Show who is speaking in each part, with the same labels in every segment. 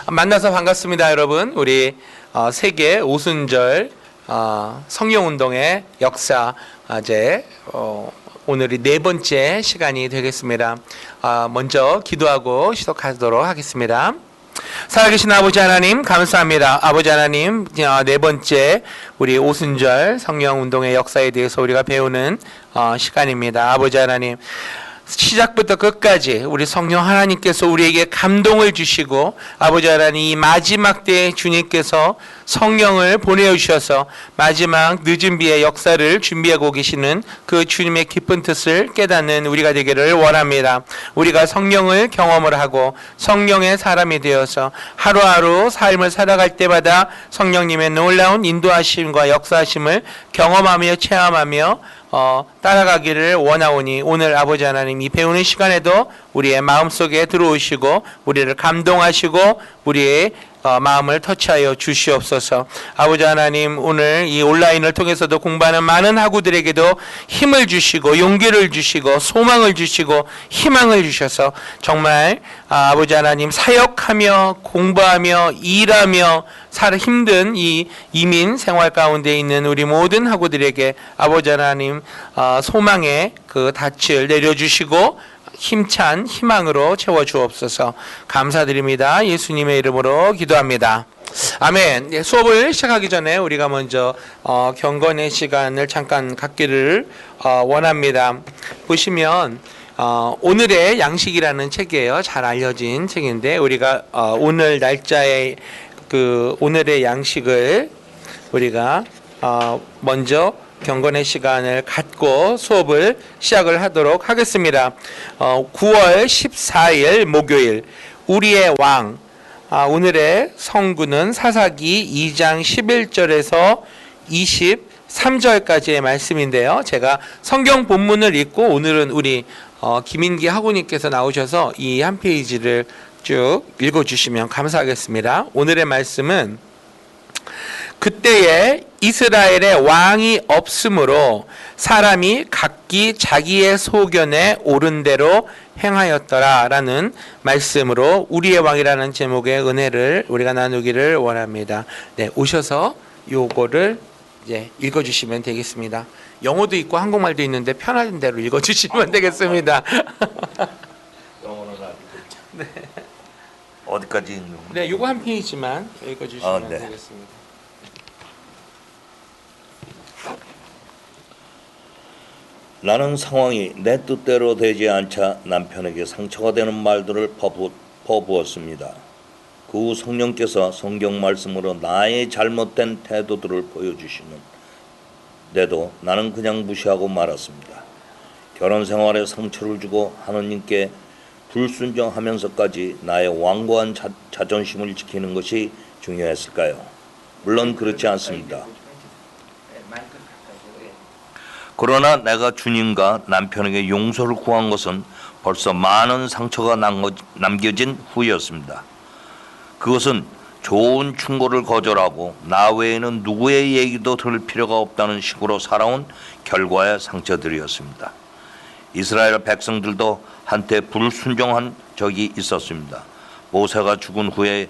Speaker 1: 만나서 반갑습니다, 여러분. 우리 세계 오순절 성령운동의 역사 이제 오늘이 네 번째 시간이 되겠습니다. 먼저 기도하고 시작하도록 하겠습니다. 살아계신 아버지 하나님 감사합니다. 아버지 하나님, 네 번째 우리 오순절 성령운동의 역사에 대해서 우리가 배우는 시간입니다. 아버지 하나님, 시작부터 끝까지 우리 성령 하나님께서 우리에게 감동을 주시고, 아버지 하나님, 이 마지막 때에 주님께서 성령을 보내주셔서 마지막 늦은 비의 역사를 준비하고 계시는 그 주님의 깊은 뜻을 깨닫는 우리가 되기를 원합니다. 우리가 성령을 경험을 하고 성령의 사람이 되어서 하루하루 삶을 살아갈 때마다 성령님의 놀라운 인도하심과 역사하심을 경험하며 체험하며 따라가기를 원하오니, 오늘 아버지 하나님 이 배우는 시간에도 우리의 마음속에 들어오시고 우리를 감동하시고 우리의 마음을 터치하여 주시옵소서. 아버지 하나님, 오늘 이 온라인을 통해서도 공부하는 많은 학우들에게도 힘을 주시고 용기를 주시고 소망을 주시고 희망을 주셔서 정말 아버지 하나님, 사역하며 공부하며 일하며 힘든 이 이민 생활 가운데 있는 우리 모든 학우들에게 아버지 하나님 소망의 그 닻을 내려주시고 힘찬 희망으로 채워주옵소서. 감사드립니다. 예수님의 이름으로 기도합니다. 아멘. 수업을 시작하기 전에 우리가 먼저 경건의 시간을 잠깐 갖기를 원합니다. 보시면 오늘의 양식이라는 책이에요. 잘 알려진 책인데, 우리가 오늘 날짜의 그 오늘의 양식을 우리가 먼저 경건의 시간을 갖고 수업을 시작을 하도록 하겠습니다. 9월 14일 목요일, 우리의 왕. 오늘의 성구는 사사기 2장 11절에서 23절까지의 말씀인데요. 제가 성경 본문을 읽고 오늘은 우리 김인기 학우님께서 나오셔서 이 한 페이지를 쭉 읽어주시면 감사하겠습니다. 오늘의 말씀은, 그때에 이스라엘의 왕이 없으므로 사람이 각기 자기의 소견에 옳은 대로 행하였더라 라는 말씀으로 우리의 왕이라는 제목의 은혜를 우리가 나누기를 원합니다. 네, 오셔서 요거를 이제 읽어주시면 되겠습니다. 영어도 있고 한국말도 있는데 편한 대로 읽어주시면 되겠습니다.
Speaker 2: 영어는 아니고.
Speaker 1: 네.
Speaker 2: 어디까지 읽는 거예요?
Speaker 1: 네, 요거 한 페이지만 읽어주시면
Speaker 2: 네.
Speaker 1: 되겠습니다.
Speaker 2: 나는 상황이 내 뜻대로 되지 않자 남편에게 상처가 되는 말들을 퍼부었습니다. 그 후 성령께서 성경 말씀으로 나의 잘못된 태도들을 보여주시는데도 나는 그냥 무시하고 말았습니다. 결혼 생활에 상처를 주고 하느님께 불순종하면서까지 나의 완고한 자존심을 지키는 것이 중요했을까요? 물론 그렇지 않습니다. 그러나 내가 주님과 남편에게 용서를 구한 것은 벌써 많은 상처가 남겨진 후였습니다. 그것은 좋은 충고를 거절하고 나 외에는 누구의 얘기도 들을 필요가 없다는 식으로 살아온 결과의 상처들이었습니다. 이스라엘 백성들도 한때 불순종한 적이 있었습니다. 모세가 죽은 후에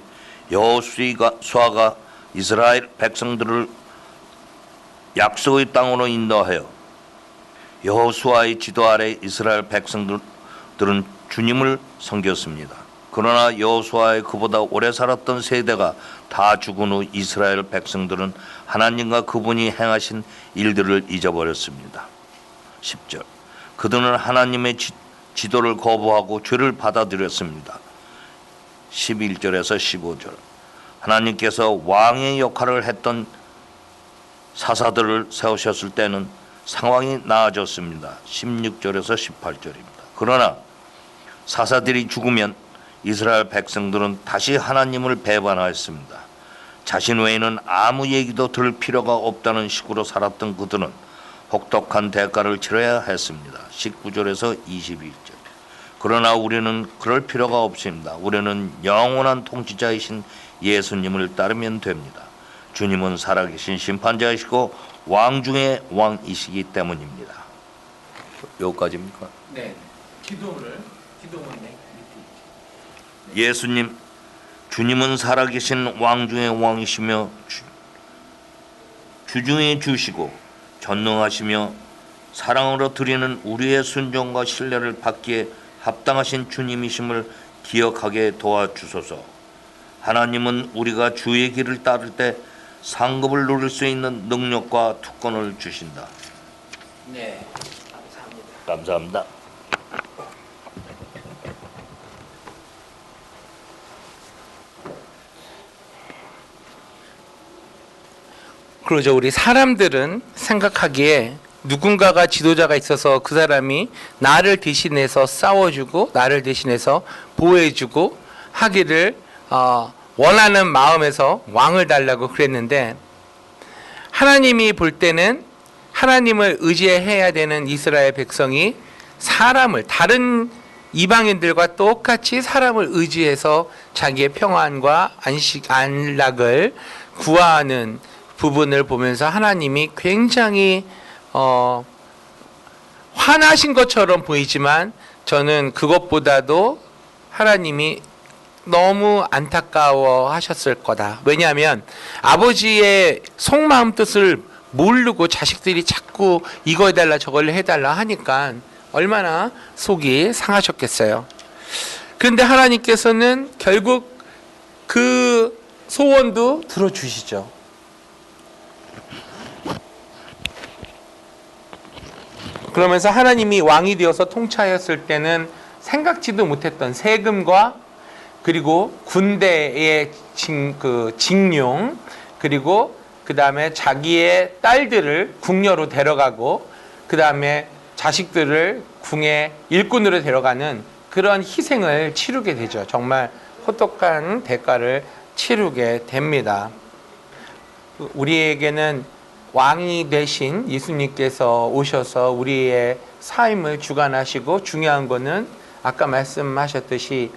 Speaker 2: 여호수아가 이스라엘 백성들을 약속의 땅으로 인도하여 여호수아의 지도 아래 이스라엘 백성들은 주님을 섬겼습니다. 그러나 여호수아의 그보다 오래 살았던 세대가 다 죽은 후 이스라엘 백성들은 하나님과 그분이 행하신 일들을 잊어버렸습니다. 10절, 그들은 하나님의 지도를 거부하고 죄를 받아들였습니다. 11절에서 15절, 하나님께서 왕의 역할을 했던 사사들을 세우셨을 때는 상황이 나아졌습니다. 16절에서 18절입니다. 그러나 사사들이 죽으면 이스라엘 백성들은 다시 하나님을 배반하였습니다. 자신 외에는 아무 얘기도 들을 필요가 없다는 식으로 살았던 그들은 혹독한 대가를 치러야 했습니다. 19절에서 22절. 그러나 우리는 그럴 필요가 없습니다. 우리는 영원한 통치자이신 예수님을 따르면 됩니다. 주님은 살아계신 심판자이시고 왕 중에 왕이시기 때문입니다. 여기까지입니까?
Speaker 1: 네. 기도문에
Speaker 2: 예수님 주님은 살아계신 왕 중의 왕이시며 주 중의 주시고 전능하시며 사랑으로 드리는 우리의 순종과 신뢰를 받기에 합당하신 주님이심을 기억하게 도와주소서. 하나님은 우리가 주의 길을 따를 때 상급을 누릴 수 있는 능력과 특권을 주신다.
Speaker 1: 네, 감사합니다.
Speaker 2: 감사합니다.
Speaker 1: 그러죠. 우리 사람들은 생각하기에 누군가가 지도자가 있어서 그 사람이 나를 대신해서 싸워주고 나를 대신해서 보호해주고 하기를 원하는 마음에서 왕을 달라고 그랬는데, 하나님이 볼 때는 하나님을 의지해야 되는 이스라엘 백성이 사람을, 다른 이방인들과 똑같이 사람을 의지해서 자기의 평안과 안락을 구하는 부분을 보면서 하나님이 굉장히 화나신 것처럼 보이지만, 저는 그것보다도 하나님이 너무 안타까워 하셨을 거다. 왜냐하면 아버지의 속마음 뜻을 모르고 자식들이 자꾸 이거 해달라 저걸 해달라 하니까 얼마나 속이 상하셨겠어요. 그런데 하나님께서는 결국 그 소원도 들어주시죠. 그러면서 하나님이 왕이 되어서 통치하였을 때는 생각지도 못했던 세금과 그리고 군대의 징용, 그리고 그 다음에 자기의 딸들을 궁녀로 데려가고 그 다음에 자식들을 궁의 일꾼으로 데려가는 그런 희생을 치르게 되죠. 정말 호떡한 대가를 치르게 됩니다. 우리에게는 왕이 되신 예수님께서 오셔서 우리의 삶을 주관하시고, 중요한 거는 아까 말씀하셨듯이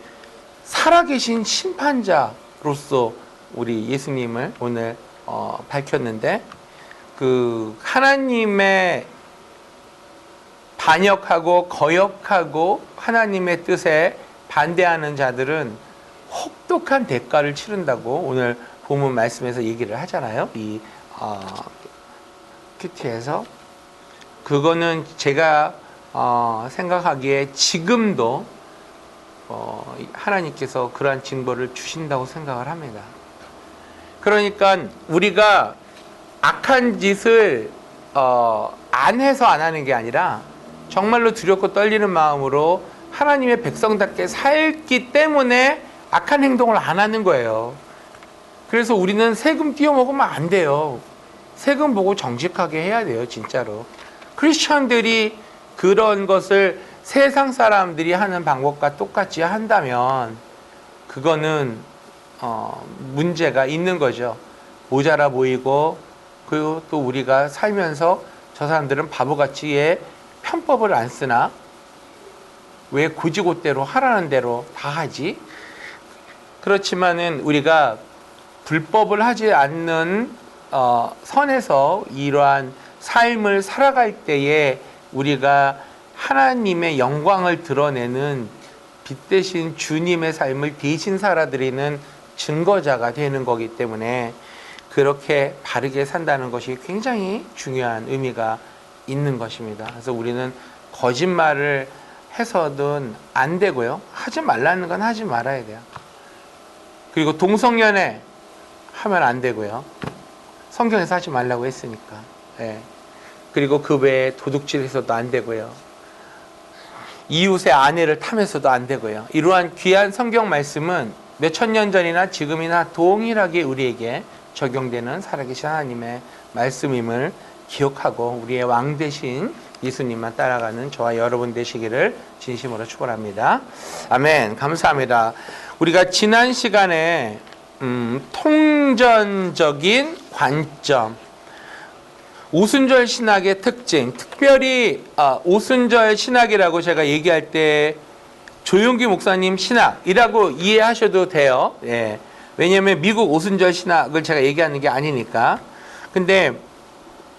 Speaker 1: 살아계신 심판자로서 우리 예수님을 오늘 밝혔는데, 그 하나님의 반역하고 거역하고 하나님의 뜻에 반대하는 자들은 혹독한 대가를 치른다고 오늘 본문 말씀에서 얘기를 하잖아요. 이 큐티에서. 그거는 제가 생각하기에 지금도 하나님께서 그러한 징벌을 주신다고 생각을 합니다. 그러니까 우리가 악한 짓을 안 해서 안 하는 게 아니라 정말로 두렵고 떨리는 마음으로 하나님의 백성답게 살기 때문에 악한 행동을 안 하는 거예요. 그래서 우리는 세금 띄워먹으면 안 돼요. 세금 보고 정직하게 해야 돼요. 진짜로. 크리스천들이 그런 것을 세상 사람들이 하는 방법과 똑같이 한다면 그거는 문제가 있는 거죠. 모자라 보이고, 그리고 또 우리가 살면서 저 사람들은 바보같이 편법을 안 쓰나? 왜 고지고대로 하라는 대로 다 하지? 그렇지만은 우리가 불법을 하지 않는 선에서 이러한 삶을 살아갈 때에 우리가 하나님의 영광을 드러내는 빛 대신 주님의 삶을 대신 살아드리는 증거자가 되는 거기 때문에 그렇게 바르게 산다는 것이 굉장히 중요한 의미가 있는 것입니다. 그래서 우리는 거짓말을 해서는 안 되고요. 하지 말라는 건 하지 말아야 돼요. 그리고 동성연애 하면 안 되고요. 성경에서 하지 말라고 했으니까. 예. 그리고 그 외에 도둑질해서도 안 되고요. 이웃의 아내를 탐해서도 안 되고요. 이러한 귀한 성경 말씀은 몇천 년 전이나 지금이나 동일하게 우리에게 적용되는 살아계신 하나님의 말씀임을 기억하고 우리의 왕 대신 예수님만 따라가는 저와 여러분 되시기를 진심으로 축원합니다. 아멘. 감사합니다. 우리가 지난 시간에 통전적인 관점, 오순절 신학의 특징, 특별히 오순절 신학이라고 제가 얘기할 때 조용기 목사님 신학이라고 이해하셔도 돼요. 예. 왜냐하면 미국 오순절 신학을 제가 얘기하는 게 아니니까. 근데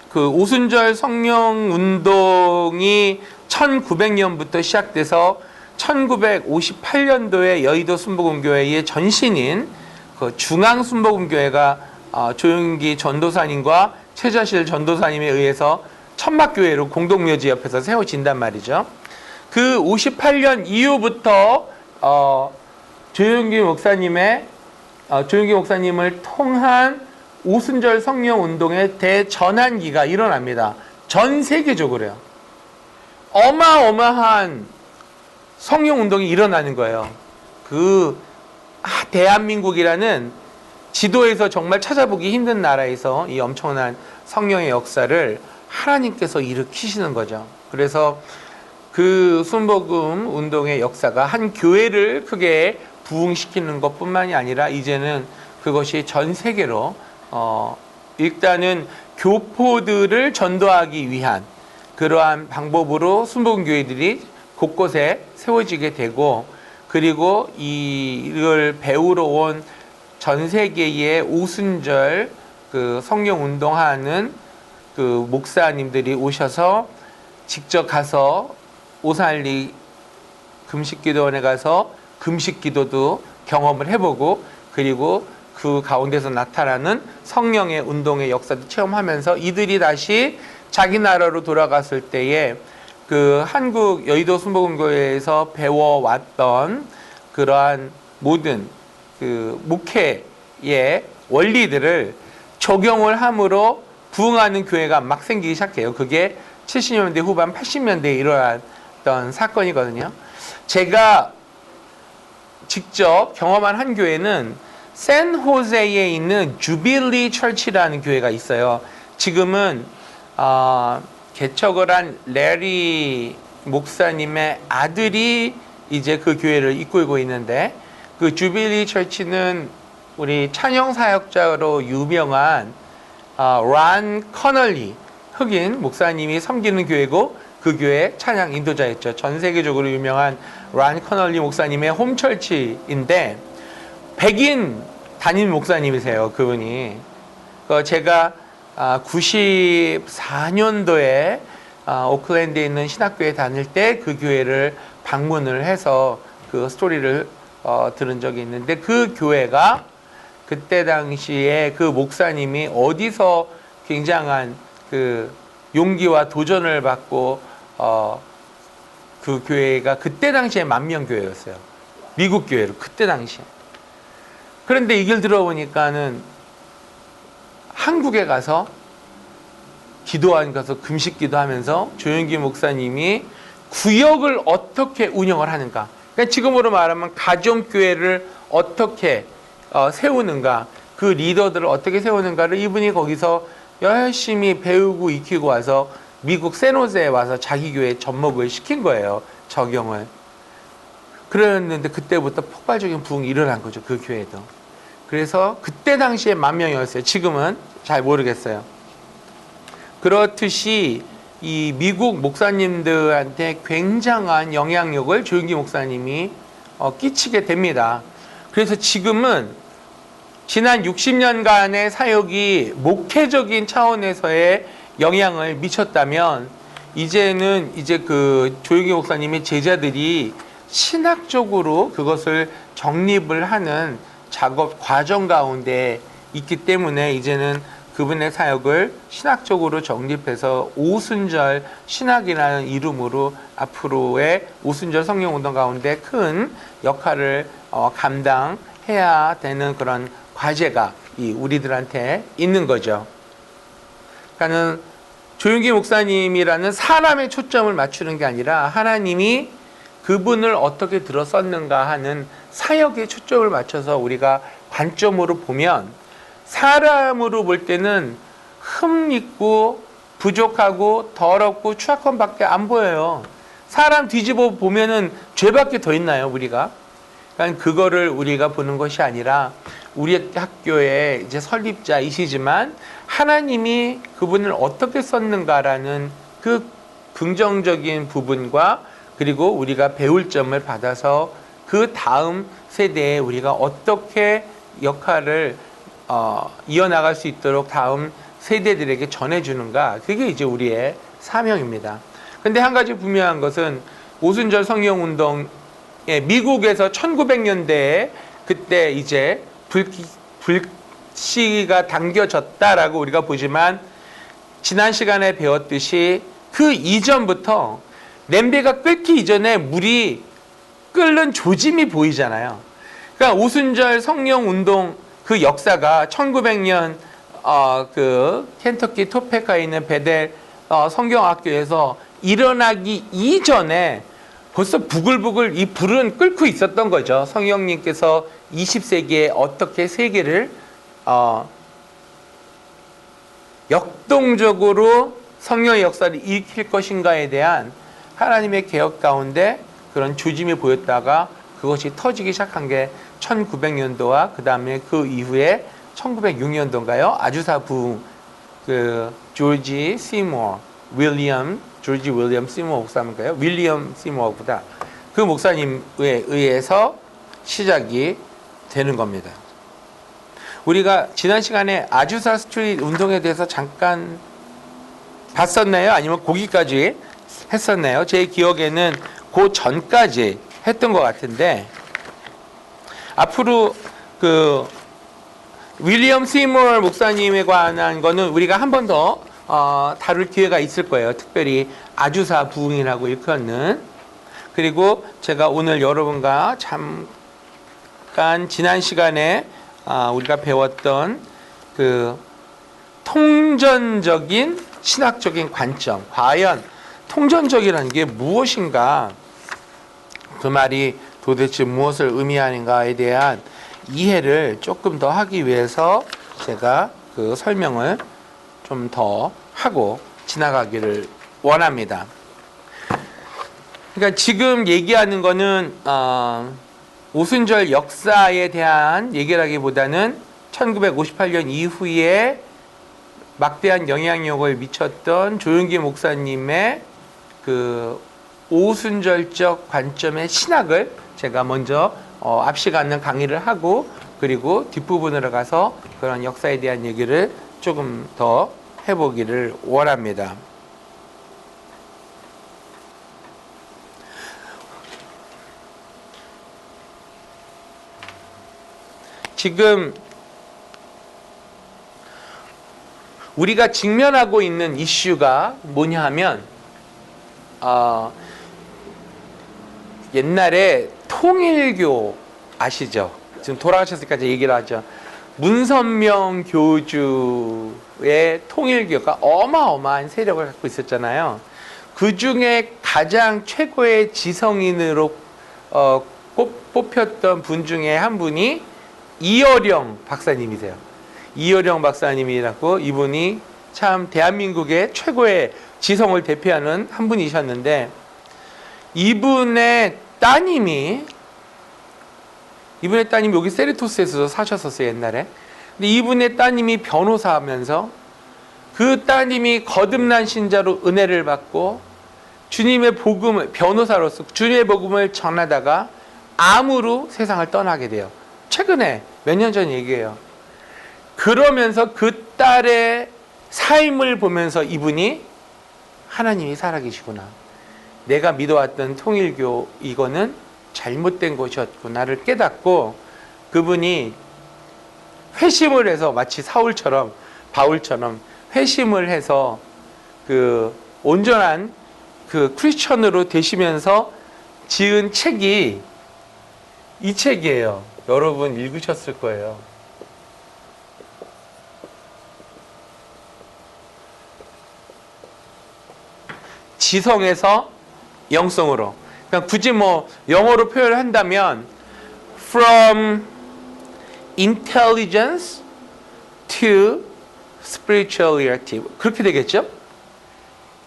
Speaker 1: 그 오순절 성령 운동이 1900년부터 시작돼서 1958년도에 여의도 순복음교회의 전신인 그 중앙순복음교회가 조용기 전도사님과 최자실 전도사님에 의해서 천막교회로 공동묘지 옆에서 세워진단 말이죠. 그 58년 이후부터 조용기 목사님을 통한 오순절 성령 운동의 대전환기가 일어납니다. 전 세계적으로요. 어마어마한 성령 운동이 일어나는 거예요. 대한민국이라는 지도에서 정말 찾아보기 힘든 나라에서 이 엄청난 성령의 역사를 하나님께서 일으키시는 거죠. 그래서 그 순복음 운동의 역사가 한 교회를 크게 부흥시키는 것뿐만이 아니라 이제는 그것이 전 세계로 일단은 교포들을 전도하기 위한 그러한 방법으로 순복음 교회들이 곳곳에 세워지게 되고, 그리고 이걸 배우러 온 전 세계의 오순절 그 성령 운동하는 그 목사님들이 오셔서 직접 가서 오산리 금식기도원에 가서 금식기도도 경험을 해보고, 그리고 그 가운데서 나타나는 성령의 운동의 역사도 체험하면서 이들이 다시 자기 나라로 돌아갔을 때에 그 한국 여의도 순복음교회에서 배워왔던 그러한 모든 그 목회의 원리들을 적용을 함으로 부흥하는 교회가 막 생기기 시작해요. 그게 70년대 후반 80년대에 일어났던 사건이거든요. 제가 직접 경험한 한 교회는 샌호세에 있는 주빌리 철치라는 교회가 있어요. 지금은 개척을 한 레리 목사님의 아들이 이제 그 교회를 이끌고 있는데, 그 주빌리 철치는 우리 찬양 사역자로 유명한 란 커널리 흑인 목사님이 섬기는 교회고, 그 교회 찬양 인도자였죠. 전 세계적으로 유명한 란 커널리 목사님의 홈철치인데 백인 담임 목사님이세요. 그분이. 제가 94년도에 오클랜드에 있는 신학교에 다닐 때 그 교회를 방문을 해서 그 스토리를 들은 적이 있는데, 그 교회가 그때 당시에 그 목사님이 어디서 굉장한 그 용기와 도전을 받고 그 교회가 그때 당시에 10,000명 교회였어요. 미국 교회로 그때 당시에. 그런데 이 길 들어보니까는 한국에 가서 가서 금식 기도하면서 조용기 목사님이 구역을 어떻게 운영을 하는가, 그러니까 지금으로 말하면 가정교회를 어떻게 세우는가, 그 리더들을 어떻게 세우는가를 이분이 거기서 열심히 배우고 익히고 와서 미국 샌호세에 와서 자기 교회에 접목을 시킨 거예요. 적용을. 그랬는데 그때부터 폭발적인 부흥이 일어난 거죠. 그 교회도. 그래서 그때 당시에 10,000명이었어요. 지금은 잘 모르겠어요. 그렇듯이 이 미국 목사님들한테 굉장한 영향력을 조용기 목사님이 끼치게 됩니다. 그래서 지금은 지난 60년간의 사역이 목회적인 차원에서의 영향을 미쳤다면, 이제는 그 조용기 목사님의 제자들이 신학적으로 그것을 정립을 하는 작업 과정 가운데 있기 때문에 이제는 그분의 사역을 신학적으로 정립해서 오순절 신학이라는 이름으로 앞으로의 오순절 성령운동 가운데 큰 역할을 감당해야 되는 그런 과제가 우리들한테 있는 거죠. 그러니까는 조용기 목사님이라는 사람의 초점을 맞추는 게 아니라 하나님이 그분을 어떻게 들어섰는가 하는 사역에 초점을 맞춰서 우리가 관점으로 보면, 사람으로 볼 때는 흠 있고 부족하고 더럽고 추악한 밖에 안 보여요. 사람 뒤집어 보면은 죄밖에 더 있나요, 우리가? 그러니까 그거를 우리가 보는 것이 아니라, 우리 학교의 이제 설립자이시지만 하나님이 그분을 어떻게 썼는가라는 그 긍정적인 부분과, 그리고 우리가 배울 점을 받아서 그 다음 세대에 우리가 어떻게 역할을 이어나갈 수 있도록 다음 세대들에게 전해주는가, 그게 이제 우리의 사명입니다. 근데 한 가지 분명한 것은 오순절 성령운동에 미국에서 1900년대에 그때 이제 불씨가 당겨졌다라고 우리가 보지만 지난 시간에 배웠듯이 그 이전부터 냄비가 끓기 이전에 물이 끓는 조짐이 보이잖아요. 그러니까 오순절 성령 운동 그 역사가 1900년 그 켄터키 토페카에 있는 베델 성경학교에서 일어나기 이전에 벌써 부글부글 이 불은 끓고 있었던 거죠. 성령님께서 20세기에 어떻게 세계를 역동적으로 성령의 역사를 일으킬 것인가에 대한 하나님의 계획 가운데 그런 조짐이 보였다가 그것이 터지기 시작한 게 1900년도와 그 다음에 그 이후에 1906년도인가요? 아주사 부흥 그 조지 윌리엄 시모어 목사인가요? 윌리엄 시모어보다 그 목사님에 의해서 시작이 되는 겁니다. 우리가 지난 시간에 아주사 스트리트 운동에 대해서 잠깐 봤었나요? 아니면 거기까지 했었나요? 제 기억에는 그 전까지 했던 것 같은데 앞으로 그 윌리엄 시모어 목사님에 관한 거는 우리가 한 번 더 다룰 기회가 있을 거예요. 특별히 아주사 부흥이라고 일컫는. 그리고 제가 오늘 여러분과 잠깐 지난 시간에 우리가 배웠던 그 통전적인 신학적인 관점, 과연 통전적이라는 게 무엇인가, 그 말이 도대체 무엇을 의미하는가에 대한 이해를 조금 더 하기 위해서 제가 그 설명을 좀 더 하고 지나가기를 원합니다. 그러니까 지금 얘기하는 거는 오순절 역사에 대한 얘기라기보다는 1958년 이후에 막대한 영향력을 미쳤던 조용기 목사님의 그 오순절적 관점의 신학을 제가 먼저 앞 시간은 강의를 하고 그리고 뒷부분으로 가서 그런 역사에 대한 얘기를 조금 더 해보기를 원합니다. 지금 우리가 직면하고 있는 이슈가 뭐냐 하면 옛날에 통일교 아시죠? 지금 돌아가셨으니까 이제 얘기를 하죠. 문선명 교주의 통일교가 어마어마한 세력을 갖고 있었잖아요. 그 중에 가장 최고의 지성인으로 뽑혔던 분 중에 한 분이 이어령 박사님이세요. 이어령 박사님이라고, 이분이 참 대한민국의 최고의 지성을 대표하는 한 분이셨는데, 이분의 따님이 여기 세리토스에서 사셨었어요, 옛날에. 근데 이분의 따님이 변호사하면서 그 따님이 거듭난 신자로 은혜를 받고 주님의 복음을, 변호사로서 주님의 복음을 전하다가 암으로 세상을 떠나게 돼요. 최근에 몇 년 전 얘기예요. 그러면서 그 딸의 삶을 보면서 이분이 하나님이 살아계시구나, 내가 믿어왔던 통일교 이거는 잘못된 것이었구나를 깨닫고, 그분이 회심을 해서 마치 사울처럼, 바울처럼 회심을 해서 그 온전한 그 크리스천으로 되시면서 지은 책이 이 책이에요. 여러분 읽으셨을 거예요. 지성에서 영성으로. 그냥 굳이 뭐 영어로 표현을 한다면 From Intelligence to Spirituality, 그렇게 되겠죠?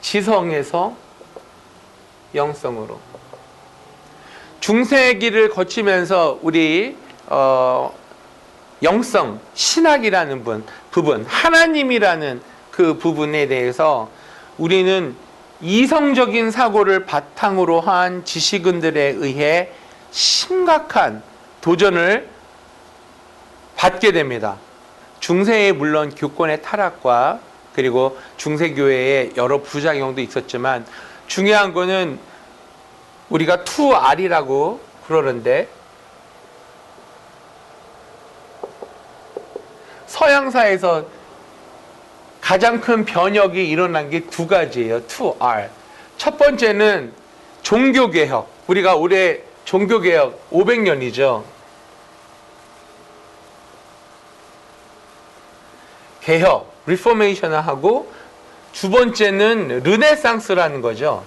Speaker 1: 지성에서 영성으로. 중세기를 거치면서 우리 영성, 신학이라는 부분, 하나님이라는 그 부분에 대해서 우리는 이성적인 사고를 바탕으로 한 지식인들에 의해 심각한 도전을 받게 됩니다. 중세에 물론 교권의 타락과 그리고 중세교회의 여러 부작용도 있었지만, 중요한 거는 우리가 2R이라고 그러는데, 서양사에서 가장 큰 변혁이 일어난 게 두 가지예요. 2R. 첫 번째는 종교개혁. 우리가 올해 종교개혁 500년이죠. 개혁, 리포메이션을 하고, 두 번째는 르네상스라는 거죠.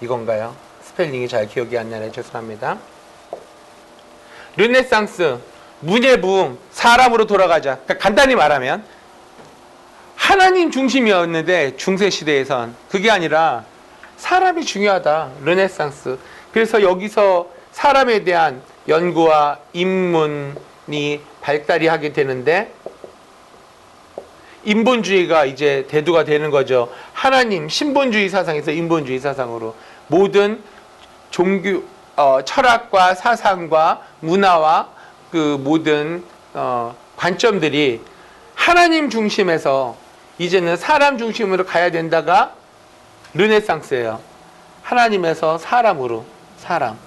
Speaker 1: 이건가요? 스펠링이 잘 기억이 안 나네. 죄송합니다. 르네상스, 문예 부흥, 사람으로 돌아가자. 그러니까 간단히 말하면 하나님 중심이었는데 중세 시대에선 그게 아니라 사람이 중요하다. 르네상스. 그래서 여기서 사람에 대한 연구와 인문이 발달이 하게 되는데 인본주의가 이제 대두가 되는 거죠. 하나님 신본주의 사상에서 인본주의 사상으로 모든 종교 철학과 사상과 문화와 그 모든 관점들이 하나님 중심에서 이제는 사람 중심으로 가야 된다가 르네상스예요. 하나님에서 사람으로, 사람.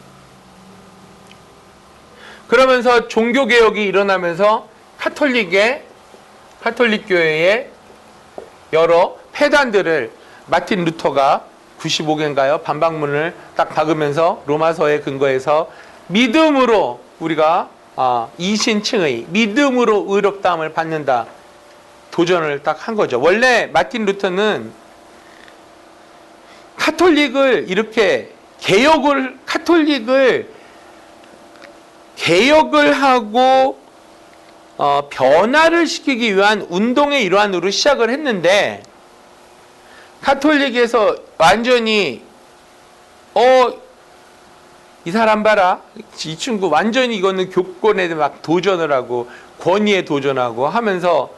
Speaker 1: 그러면서 종교개혁이 일어나면서 카톨릭 교회의 여러 폐단들을 마틴 루터가 95개인가요? 반박문을 딱 박으면서 로마서에 근거해서 믿음으로 우리가 이신칭의 믿음으로 의롭다함을 받는다. 도전을 딱 한 거죠. 원래 마틴 루터는 카톨릭을 개혁을 하고 변화를 시키기 위한 운동의 일환으로 시작을 했는데 카톨릭에서 완전히 이 사람 봐라, 이 친구 완전히 이거는 교권에 막 도전을 하고 권위에 도전하고 하면서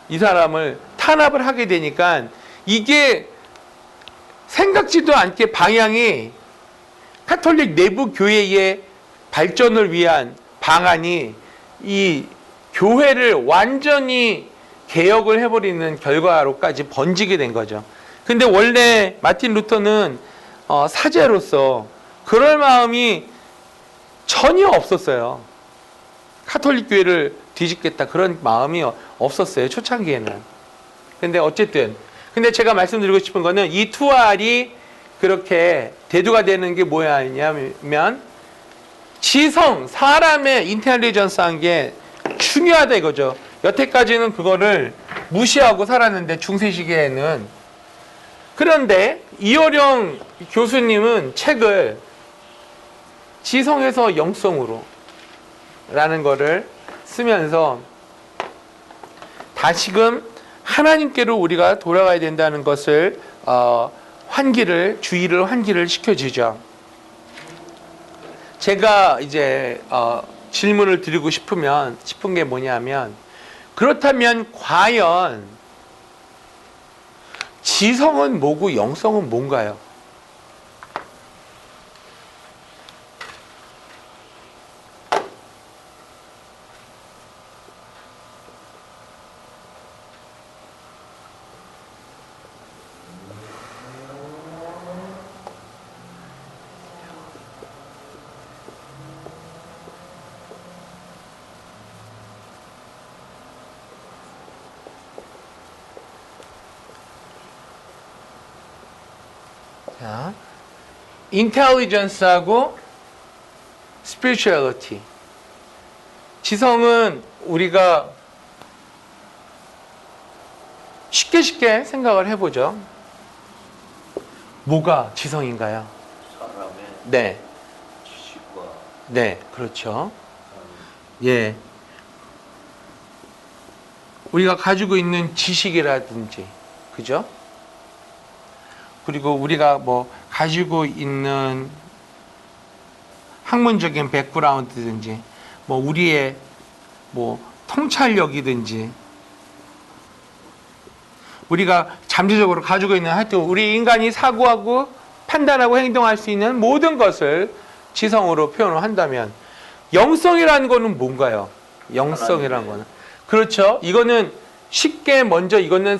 Speaker 1: 이 사람을 탄압을 하게 되니까 이게 생각지도 않게 방향이 카톨릭 내부 교회의 발전을 위한 방안이 이 교회를 완전히 개혁을 해버리는 결과로까지 번지게 된 거죠. 근데 원래 마틴 루터는 사제로서 그럴 마음이 전혀 없었어요. 카톨릭 교회를 뒤집겠다 그런 마음이 없었어요. 초창기에는. 근데 어쨌든 근데 제가 말씀드리고 싶은 거는 이 투알이 그렇게 대두가 되는 게 뭐냐면 지성, 사람의 인텔리전스한 게 중요하다 이거죠. 여태까지는 그거를 무시하고 살았는데 중세 시기에는. 그런데 이어령 교수님은 책을 지성에서 영성으로 라는 거를 쓰면서 다시금 하나님께로 우리가 돌아가야 된다는 것을 주의를 환기를 시켜주죠. 제가 이제 질문을 드리고 싶은 게 뭐냐면 그렇다면 과연 지성은 뭐고 영성은 뭔가요? 자, intelligence하고 spirituality. 지성은 우리가 쉽게 생각을 해보죠. 뭐가 지성인가요?
Speaker 2: 사람의
Speaker 1: 네,
Speaker 2: 지식과
Speaker 1: 네, 그렇죠. 예, 우리가 가지고 있는 지식이라든지, 그죠? 그리고 우리가 뭐 가지고 있는 학문적인 백그라운드든지, 뭐 우리의 뭐 통찰력이든지, 우리가 잠재적으로 가지고 있는 하여튼 우리 인간이 사고하고 판단하고 행동할 수 있는 모든 것을 지성으로 표현을 한다면 영성이라는 거는 뭔가요? 영성이라는 거는 그렇죠. 이거는 쉽게 먼저 이거는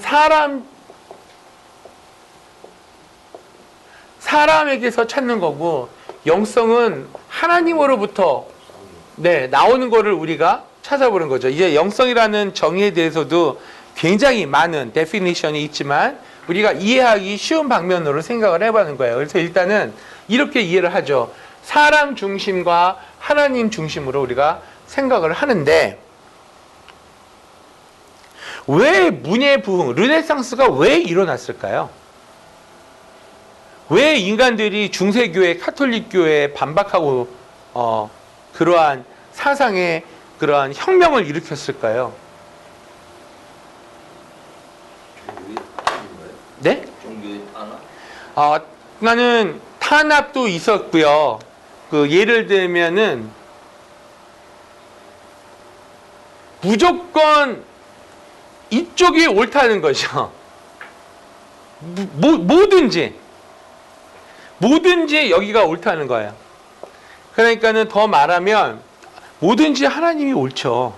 Speaker 1: 사람에게서 찾는 거고 영성은 하나님으로부터 네, 나오는 거를 우리가 찾아보는 거죠. 이제 영성이라는 정의에 대해서도 굉장히 많은 데피니션이 있지만 우리가 이해하기 쉬운 방면으로 생각을 해보는 거예요. 그래서 일단은 이렇게 이해를 하죠. 사람 중심과 하나님 중심으로 우리가 생각을 하는데, 왜 문예부흥, 르네상스가 왜 일어났을까요? 왜 인간들이 중세교회, 카톨릭교회에 반박하고 그러한 사상의 그러한 혁명을 일으켰을까요? 네?
Speaker 2: 종교의 탄압?
Speaker 1: 나는 탄압도 있었고요. 그 예를 들면은 무조건 이쪽이 옳다는 거죠. 뭐든지 여기가 옳다는 거예요. 그러니까는 더 말하면 뭐든지 하나님이 옳죠.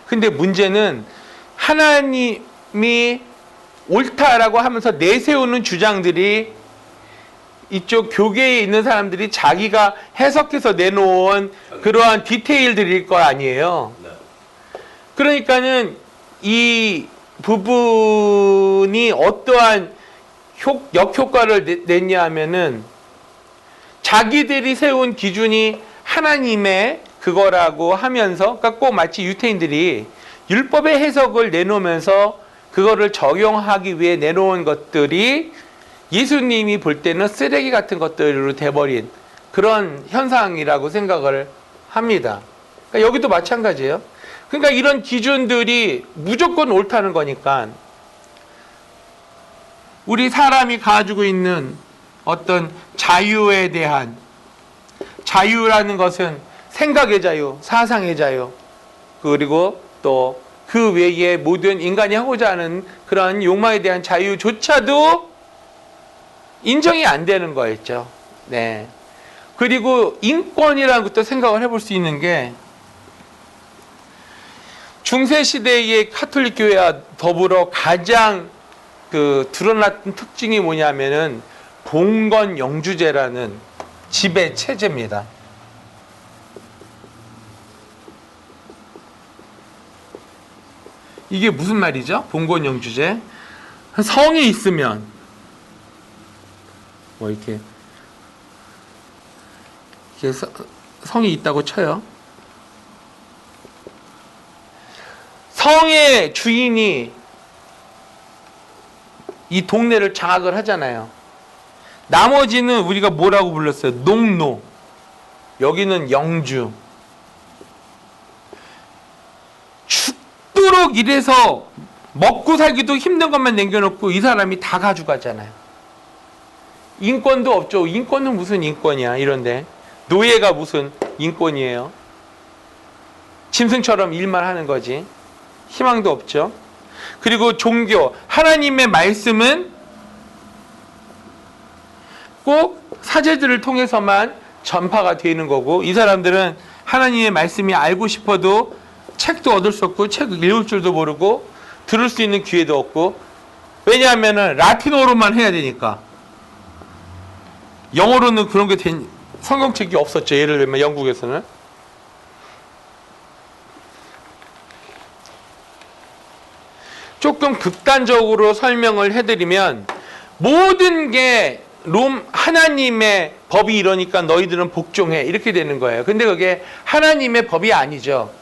Speaker 1: 근데 문제는 하나님이 옳다라고 하면서 내세우는 주장들이 이쪽 교계에 있는 사람들이 자기가 해석해서 내놓은 그러한 디테일들일 거 아니에요. 그러니까는 이 부분이 어떠한 역효과를 냈냐 하면은 자기들이 세운 기준이 하나님의 그거라고 하면서, 그러니까 꼭 마치 유태인들이 율법의 해석을 내놓으면서 그거를 적용하기 위해 내놓은 것들이 예수님이 볼 때는 쓰레기 같은 것들로 돼버린 그런 현상이라고 생각을 합니다. 그러니까 여기도 마찬가지예요. 그러니까 이런 기준들이 무조건 옳다는 거니까 우리 사람이 가지고 있는 어떤 자유에 대한, 자유라는 것은 생각의 자유, 사상의 자유, 그리고 또 그 외에 모든 인간이 하고자 하는 그런 욕망에 대한 자유조차도 인정이 안 되는 거였죠. 네. 그리고 인권이라는 것도 생각을 해볼 수 있는 게, 중세 시대의 카톨릭 교회와 더불어 가장 그 드러났던 특징이 뭐냐면은 봉건 영주제라는 지배 체제입니다. 이게 무슨 말이죠? 봉건 영주제. 성이 있으면 뭐 이렇게 성이 있다고 쳐요. 성의 주인이 이 동네를 장악을 하잖아요. 나머지는 우리가 뭐라고 불렀어요? 농노. 여기는 영주. 죽도록 이래서 먹고 살기도 힘든 것만 남겨놓고 이 사람이 다 가져가잖아요. 인권도 없죠. 인권은 무슨 인권이야, 이런데. 노예가 무슨 인권이에요. 짐승처럼 일만 하는 거지. 희망도 없죠. 그리고 종교, 하나님의 말씀은 꼭 사제들을 통해서만 전파가 되는 거고, 이 사람들은 하나님의 말씀이 알고 싶어도 책도 얻을 수 없고 책 읽을 줄도 모르고 들을 수 있는 기회도 없고, 왜냐하면 라틴어로만 해야 되니까. 영어로는 그런 게 된 성경책이 없었죠. 예를 들면 영국에서는. 조금 극단적으로 설명을 해드리면, 모든 게 하나님의 법이 이러니까 너희들은 복종해, 이렇게 되는 거예요. 근데 그게 하나님의 법이 아니죠.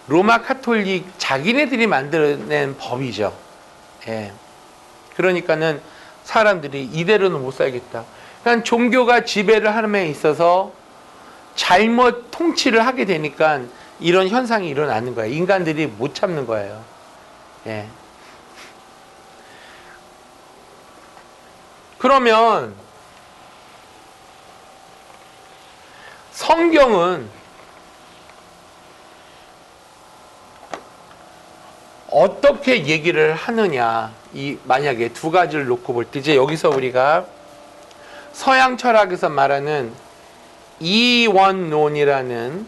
Speaker 1: 로마 카톨릭 자기네들이 만들어낸 법이죠. 예. 그러니까는 사람들이 이대로는 못 살겠다. 그러니까 종교가 지배를 함에 있어서 잘못 통치를 하게 되니까 이런 현상이 일어나는 거예요. 인간들이 못 참는 거예요. 예. 그러면 성경은 어떻게 얘기를 하느냐, 만약에 두 가지를 놓고 볼 때, 이제 여기서 우리가 서양 철학에서 말하는 이원론이라는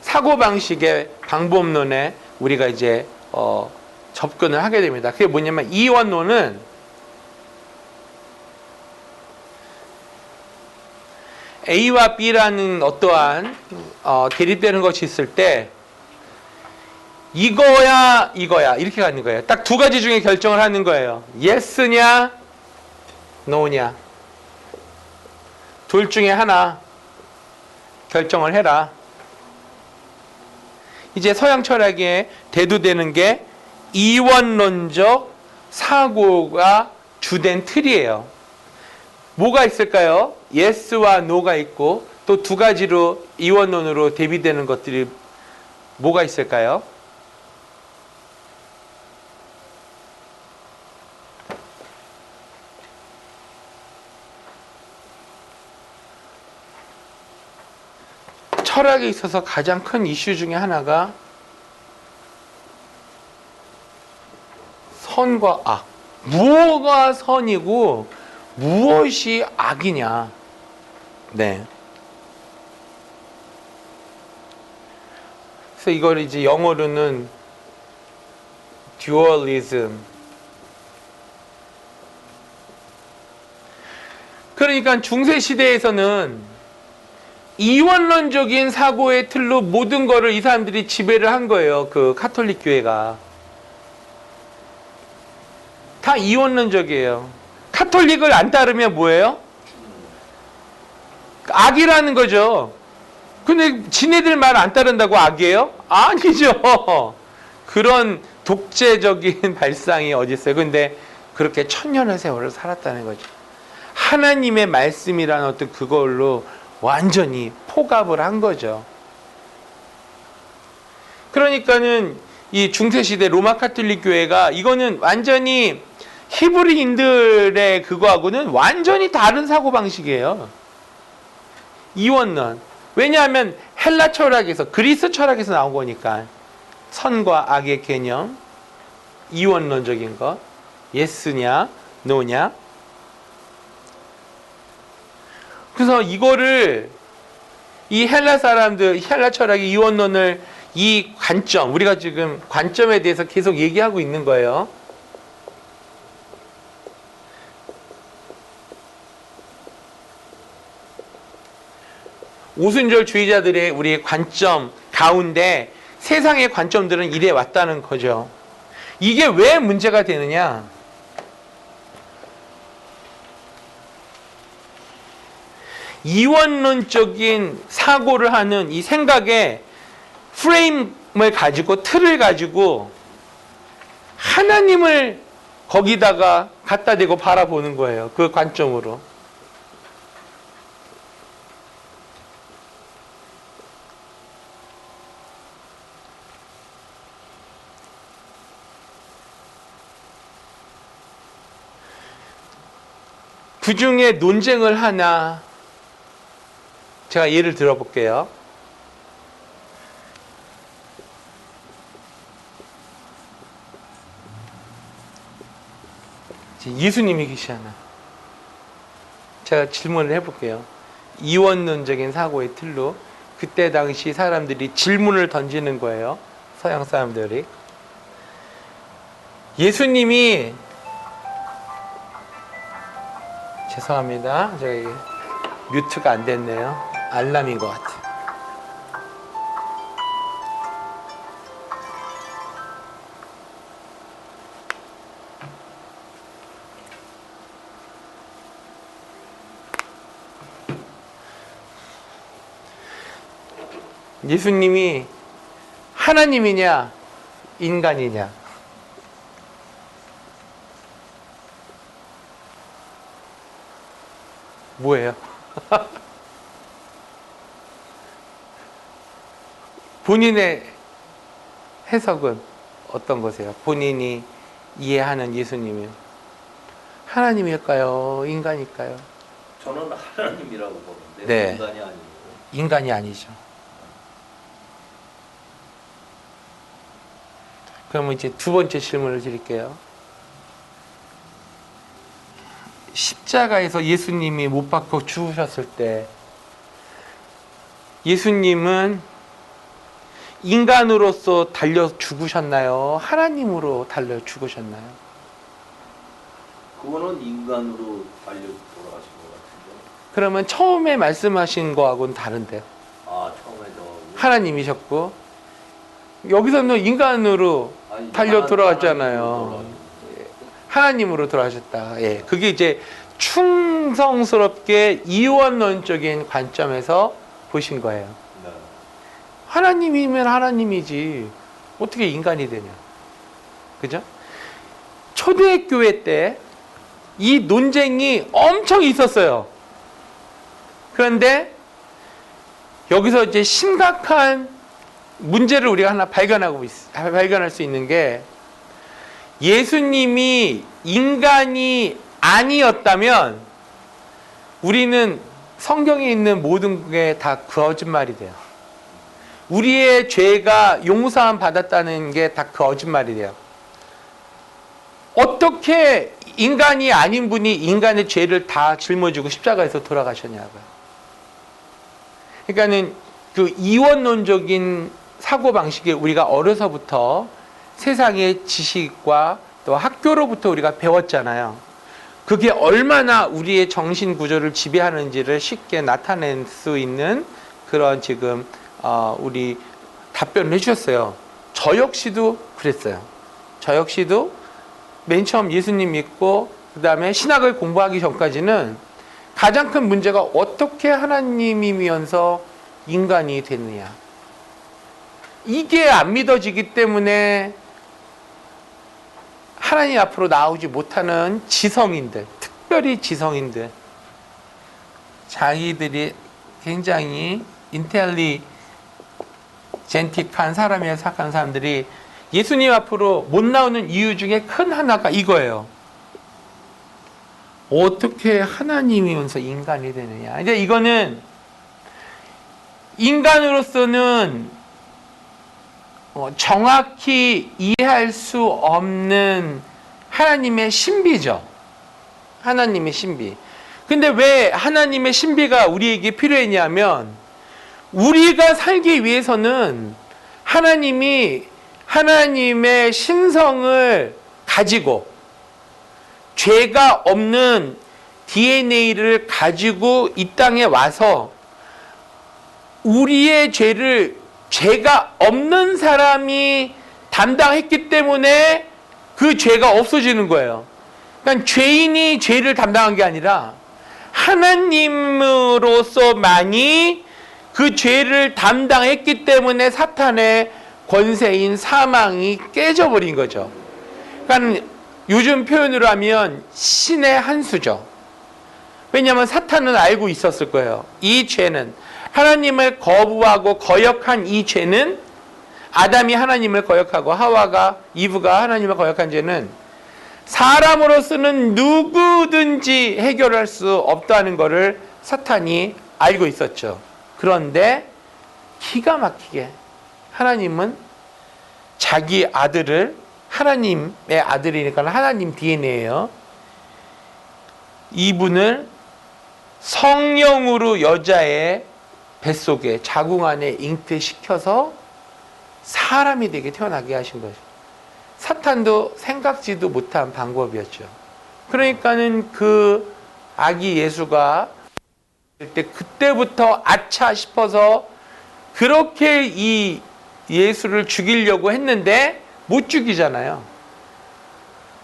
Speaker 1: 사고방식의 방법론에 우리가 이제 접근을 하게 됩니다. 그게 뭐냐면, 이원론은 A와 B라는 어떠한 대립되는 것이 있을 때 이거야 이렇게 가는 거예요. 딱 두 가지 중에 결정을 하는 거예요. Yes냐 No냐. 둘 중에 하나 결정을 해라. 이제 서양 철학에 대두되는 게 이원론적 사고가 주된 틀이에요. 뭐가 있을까요? Yes와 No가 있고 또 두 가지로 이원론으로 대비되는 것들이 뭐가 있을까요? 철학에 있어서 가장 큰 이슈 중에 하나가 선과 악. 무엇가 선이고 무엇이 악이냐. 네. 그래서 이걸 이제 영어로는 dualism. 그러니까 중세 시대에서는 이원론적인 사고의 틀로 모든 거를 이 사람들이 지배를 한 거예요. 그 카톨릭 교회가. 다 이원론적이에요. 카톨릭을 안 따르면 뭐예요? 악이라는 거죠. 근데 지네들 말 안 따른다고 악이에요? 아니죠. 그런 독재적인 발상이 어디 있어요. 근데 그렇게 천년의 세월을 살았다는 거죠. 하나님의 말씀이라는 어떤 그걸로 완전히 포갑을 한 거죠. 그러니까는 이 중세시대 로마 카톨릭 교회가 이거는 완전히 히브리인들의 그거하고는 완전히 다른 사고방식이에요. 이원론. 왜냐하면 헬라 철학에서, 그리스 철학에서 나온 거니까. 선과 악의 개념, 이원론적인 것, 예스냐, 노냐. 그래서 이거를 이 헬라 사람들, 헬라 철학의 이원론을 이 관점, 우리가 지금 관점에 대해서 계속 얘기하고 있는 거예요. 오순절주의자들의 우리 관점 가운데 세상의 관점들은 이래 왔다는 거죠. 이게 왜 문제가 되느냐? 이원론적인 사고를 하는 이 생각의 프레임을 가지고, 틀을 가지고 하나님을 거기다가 갖다 대고 바라보는 거예요. 그 관점으로. 그 중에 논쟁을 하나 제가 예를 들어볼게요. 예수님이 계시잖아. 제가 질문을 해볼게요. 이원론적인 사고의 틀로 그때 당시 사람들이 질문을 던지는 거예요. 서양 사람들이. 예수님이 죄송합니다. 제가 이게 뮤트가 안 됐네요. 알람인 것 같아요. 예수님이 하나님이냐 인간이냐? 뭐예요? 본인의 해석은 어떤 거세요? 본인이 이해하는 예수님이 하나님일까요? 인간일까요?
Speaker 2: 저는 하나님이라고 보는데
Speaker 1: 네.
Speaker 2: 인간이 아니고.
Speaker 1: 인간이 아니죠. 그러면 이제 두 번째 질문을 드릴게요. 십자가에서 예수님이 못 박혀 죽으셨을 때 예수님은 인간으로서 달려 죽으셨나요? 하나님으로 달려 죽으셨나요?
Speaker 2: 그거는 인간으로 달려 돌아가신 것 같은데.
Speaker 1: 그러면 처음에 말씀하신 거하고는 다른데요.
Speaker 2: 처음에도
Speaker 1: 하나님이셨고 여기서는 인간으로 달려 돌아왔잖아요. 하나님으로 돌아가셨다. 예, 그게 이제 충성스럽게 이원론적인 관점에서 보신 거예요.
Speaker 2: 네.
Speaker 1: 하나님이면 하나님이지 어떻게 인간이 되냐. 그죠? 초대교회 때 이 논쟁이 엄청 있었어요. 그런데 여기서 이제 심각한 문제를 우리가 하나 발견할 수 있는 게, 예수님이 인간이 아니었다면 우리는 성경에 있는 모든 게 다 거짓말이 돼요. 우리의 죄가 용서함 받았다는 게 다 거짓말이 돼요. 어떻게 인간이 아닌 분이 인간의 죄를 다 짊어지고 십자가에서 돌아가셨냐고요. 그러니까는 그 이원론적인 사고방식에 우리가 어려서부터 세상의 지식과 또 학교로부터 우리가 배웠잖아요. 그게 얼마나 우리의 정신 구조를 지배하는지를 쉽게 나타낼 수 있는 그런 지금 우리 답변을 해주셨어요. 저 역시도 그랬어요. 저 역시도 맨 처음 예수님 믿고 그 다음에 신학을 공부하기 전까지는 가장 큰 문제가 어떻게 하나님이면서 인간이 되느냐, 이게 안 믿어지기 때문에 하나님 앞으로 나오지 못하는 지성인들, 특별히 지성인들, 자기들이 굉장히 인텔리젠틱한 사람이라 생각하는 사람들이 예수님 앞으로 못 나오는 이유 중에 큰 하나가 이거예요. 어떻게 하나님이면서 인간이 되느냐. 이제 이거는 인간으로서는 정확히 이해할 수 없는 하나님의 신비죠. 하나님의 신비. 근데 왜 하나님의 신비가 우리에게 필요했냐면, 우리가 살기 위해서는 하나님의 신성을 가지고 죄가 없는 DNA를 가지고 이 땅에 와서 우리의 죄가 없는 사람이 담당했기 때문에 그 죄가 없어지는 거예요. 그러니까 죄인이 죄를 담당한 게 아니라 하나님으로서만이 그 죄를 담당했기 때문에 사탄의 권세인 사망이 깨져버린 거죠. 그러니까 요즘 표현으로 하면 신의 한 수죠. 왜냐하면 사탄은 알고 있었을 거예요. 이 죄는, 하나님을 거부하고 거역한 이 죄는, 아담이 하나님을 거역하고 이브가 하나님을 거역한 죄는 사람으로서는 누구든지 해결할 수 없다는 것을 사탄이 알고 있었죠. 그런데 기가 막히게 하나님은 자기 아들을, 하나님의 아들이니까 하나님 DNA예요. 이분을 성령으로 여자의 뱃속에, 자궁 안에 잉태시켜서 사람이 되게 태어나게 하신 거죠. 사탄도 생각지도 못한 방법이었죠. 그러니까는 그 아기 예수가 그때부터 아차 싶어서 그렇게 이 예수를 죽이려고 했는데 못 죽이잖아요.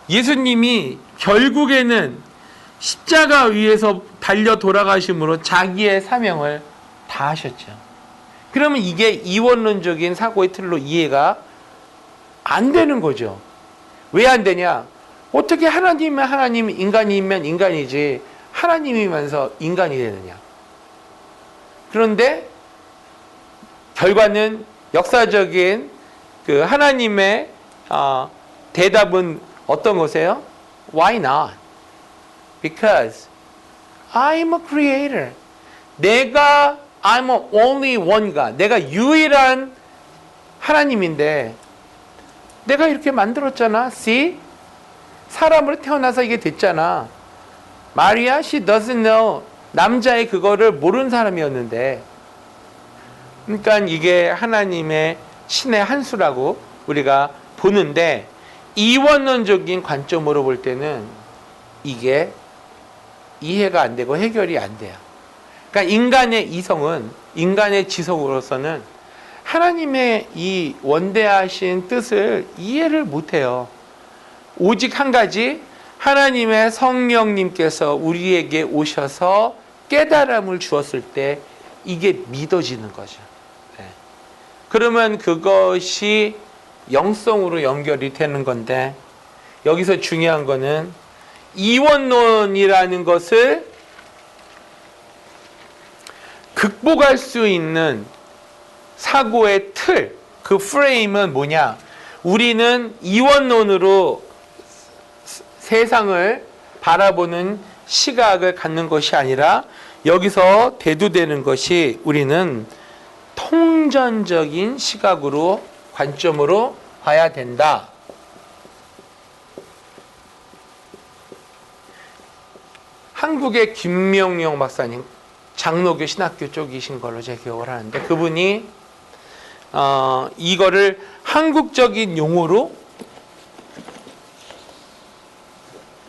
Speaker 1: 예수님이 결국에는 십자가 위에서 달려 돌아가심으로 자기의 사명을 다 하셨죠. 그러면 이게 이원론적인 사고의 틀로 이해가 안 되는 거죠. 왜 안 되냐? 어떻게 하나님이면 하나님, 인간이면 인간이지 하나님이면서 인간이 되느냐? 그런데 결과는 역사적인 그 하나님의 대답은 어떤 것이에요? Why not? Because I'm a creator. I'm only one God. 내가 유일한 하나님인데 내가 이렇게 만들었잖아. See? 사람으로 태어나서 이게 됐잖아. 마리아, she doesn't know. 남자의 그거를 모르는 사람이었는데. 그러니까 이게 하나님의 신의 한 수라고 우리가 보는데, 이원론적인 관점으로 볼 때는 이게 이해가 안 되고 해결이 안 돼요. 그러니까 인간의 이성은, 인간의 지성으로서는 하나님의 이 원대하신 뜻을 이해를 못해요. 오직 한 가지, 하나님의 성령님께서 우리에게 오셔서 깨달음을 주었을 때 이게 믿어지는 거죠. 네. 그러면 그것이 영성으로 연결이 되는 건데, 여기서 중요한 거는 이원론이라는 것을 극복할 수 있는 사고의 틀, 그 프레임은 뭐냐? 우리는 이원론으로 세상을 바라보는 시각을 갖는 것이 아니라 여기서 대두되는 것이 우리는 통전적인 시각으로, 관점으로 봐야 된다. 한국의 김명용 박사님, 장로교 신학교 쪽이신 걸로 제가 기억을 하는데, 그분이 이거를 한국적인 용어로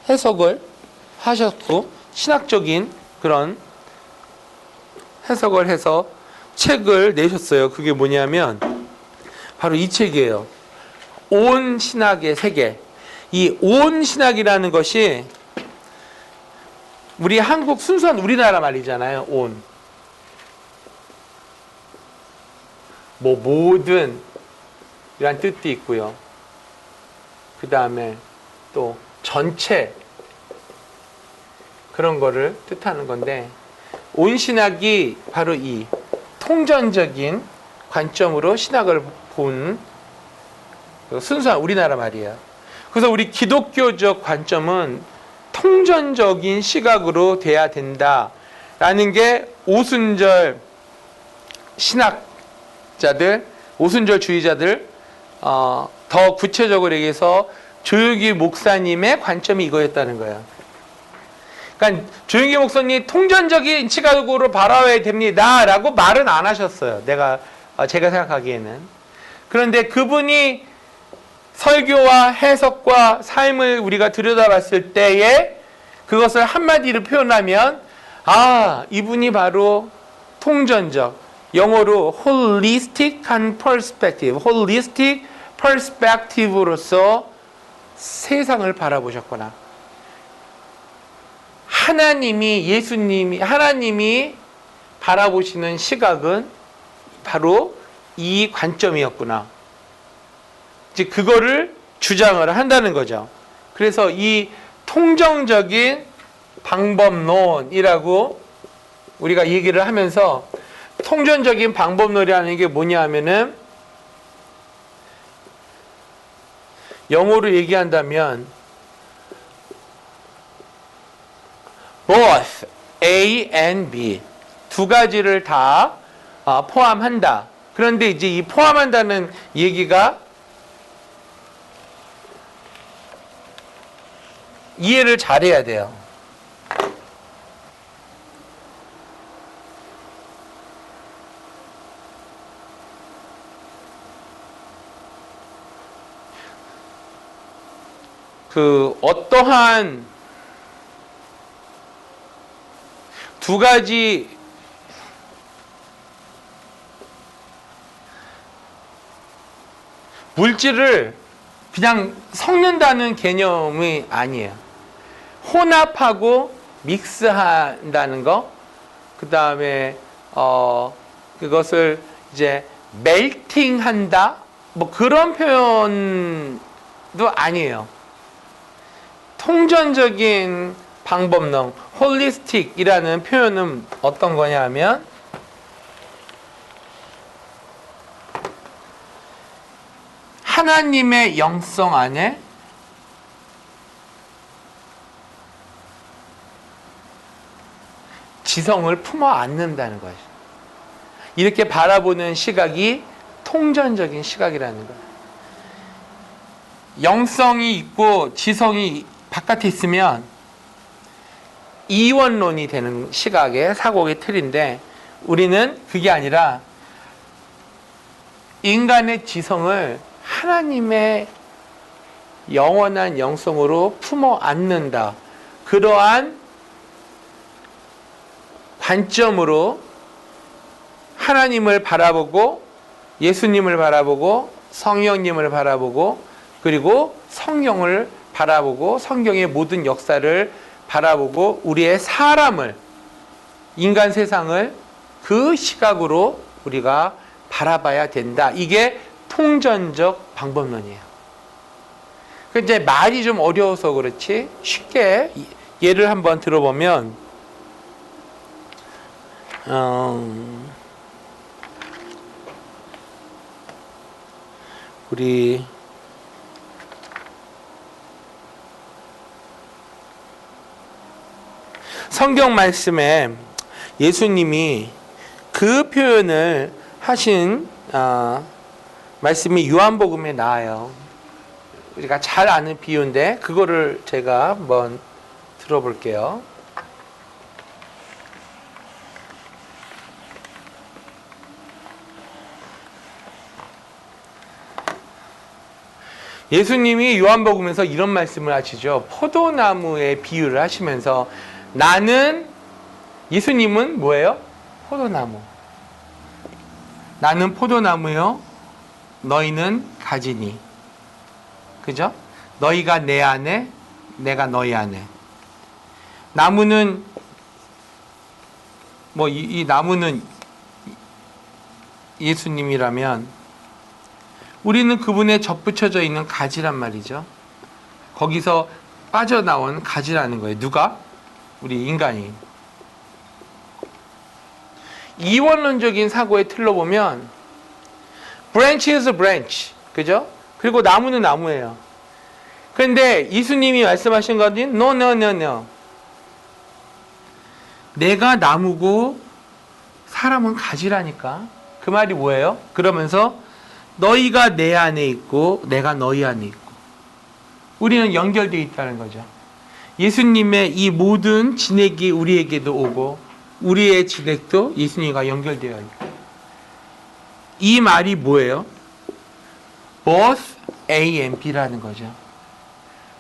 Speaker 1: 해석을 하셨고, 신학적인 그런 해석을 해서 책을 내셨어요. 그게 뭐냐면 바로 이 책이에요. 온 신학의 세계. 이 온 신학이라는 것이 우리 한국 순수한 우리나라 말이잖아요. 온. 뭐 모든 이란 뜻도 있고요. 그 다음에 또 전체, 그런 거를 뜻하는 건데, 온 신학이 바로 이 통전적인 관점으로 신학을 본 순수한 우리나라 말이에요. 그래서 우리 기독교적 관점은 통전적인 시각으로 돼야 된다라는 게 오순절 신학자들, 오순절주의자들, 더 구체적으로 얘기해서 조유기 목사님의 관점이 이거였다는 거예요. 그러니까 조유기 목사님이 통전적인 시각으로 바라봐야 됩니다라고 말은 안 하셨어요. 제가 생각하기에는. 그런데 그분이 설교와 해석과 삶을 우리가 들여다봤을 때에 그것을 한마디로 표현하면, 이분이 바로 통전적, 영어로 holistic한 perspective, holistic perspective로서 세상을 바라보셨구나. 하나님이 바라보시는 시각은 바로 이 관점이었구나. 이제 그거를 주장을 한다는 거죠. 그래서 이 통정적인 방법론이라고 우리가 얘기를 하면서, 통전적인 방법론이라는 게 뭐냐 하면은, 영어로 얘기한다면 both A and B, 두 가지를 다 포함한다. 그런데 이제 이 포함한다는 얘기가 이해를 잘해야 돼요. 어떠한 두 가지 물질을 그냥 섞는다는 개념이 아니에요. 혼합하고 믹스한다는 거, 그 다음에 그것을 이제 멜팅한다, 뭐 그런 표현도 아니에요. 통전적인 방법론, 홀리스틱이라는 표현은 어떤 거냐면, 하나님의 영성 안에 지성을 품어 안는다는 것이죠. 이렇게 바라보는 시각이 통전적인 시각이라는 거예요. 영성이 있고 지성이 바깥에 있으면 이원론이 되는 시각의 사고의 틀인데, 우리는 그게 아니라 인간의 지성을 하나님의 영원한 영성으로 품어 안는다. 그러한 관점으로 하나님을 바라보고 예수님을 바라보고 성령님을 바라보고 그리고 성경을 바라보고 성경의 모든 역사를 바라보고 우리의 사람을 인간 세상을 그 시각으로 우리가 바라봐야 된다. 이게 통전적 방법론이에요. 근데 말이 좀 어려워서 그렇지 쉽게 예를 한번 들어보면 우리 성경 말씀에 예수님이 그 표현을 하신 말씀이 요한복음에 나와요. 우리가 잘 아는 비유인데 그거를 제가 한번 들어볼게요. 예수님이 요한복음에서 이런 말씀을 하시죠. 포도나무의 비유를 하시면서 나는, 예수님은 뭐예요? 포도나무. 나는 포도나무요, 너희는 가지니. 그죠? 너희가 내 안에, 내가 너희 안에. 나무는 이 나무는 예수님이라면 우리는 그분에 접붙여져 있는 가지란 말이죠. 거기서 빠져나온 가지라는 거예요. 누가? 우리 인간이. 이원론적인 사고의 틀로 보면 branch is a branch. 그죠? 그리고 나무는 나무예요. 그런데 예수님이 말씀하신 것은 no, no, no, no. 내가 나무고 사람은 가지라니까. 그 말이 뭐예요? 그러면서 너희가 내 안에 있고 내가 너희 안에 있고 우리는 연결되어 있다는 거죠. 예수님의 이 모든 진액이 우리에게도 오고 우리의 진액도 예수님과 연결되어 있고. 이 말이 뭐예요? Both A and B라는 거죠.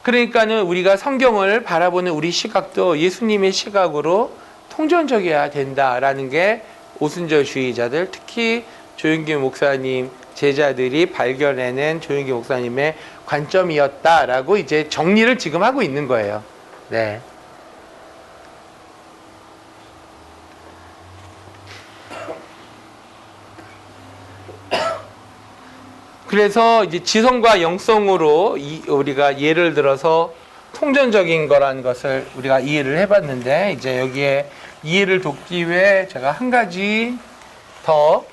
Speaker 1: 그러니까는 우리가 성경을 바라보는 우리 시각도 예수님의 시각으로 통전적이어야 된다라는 게 오순절주의자들, 특히 조윤기 목사님 제자들이 발견해낸 조윤기 목사님의 관점이었다라고 이제 정리를 지금 하고 있는 거예요. 네. 그래서 이제 지성과 영성으로 우리가 예를 들어서 통전적인 거라는 것을 우리가 이해를 해봤는데, 이제 여기에 이해를 돕기 위해 제가 한 가지 더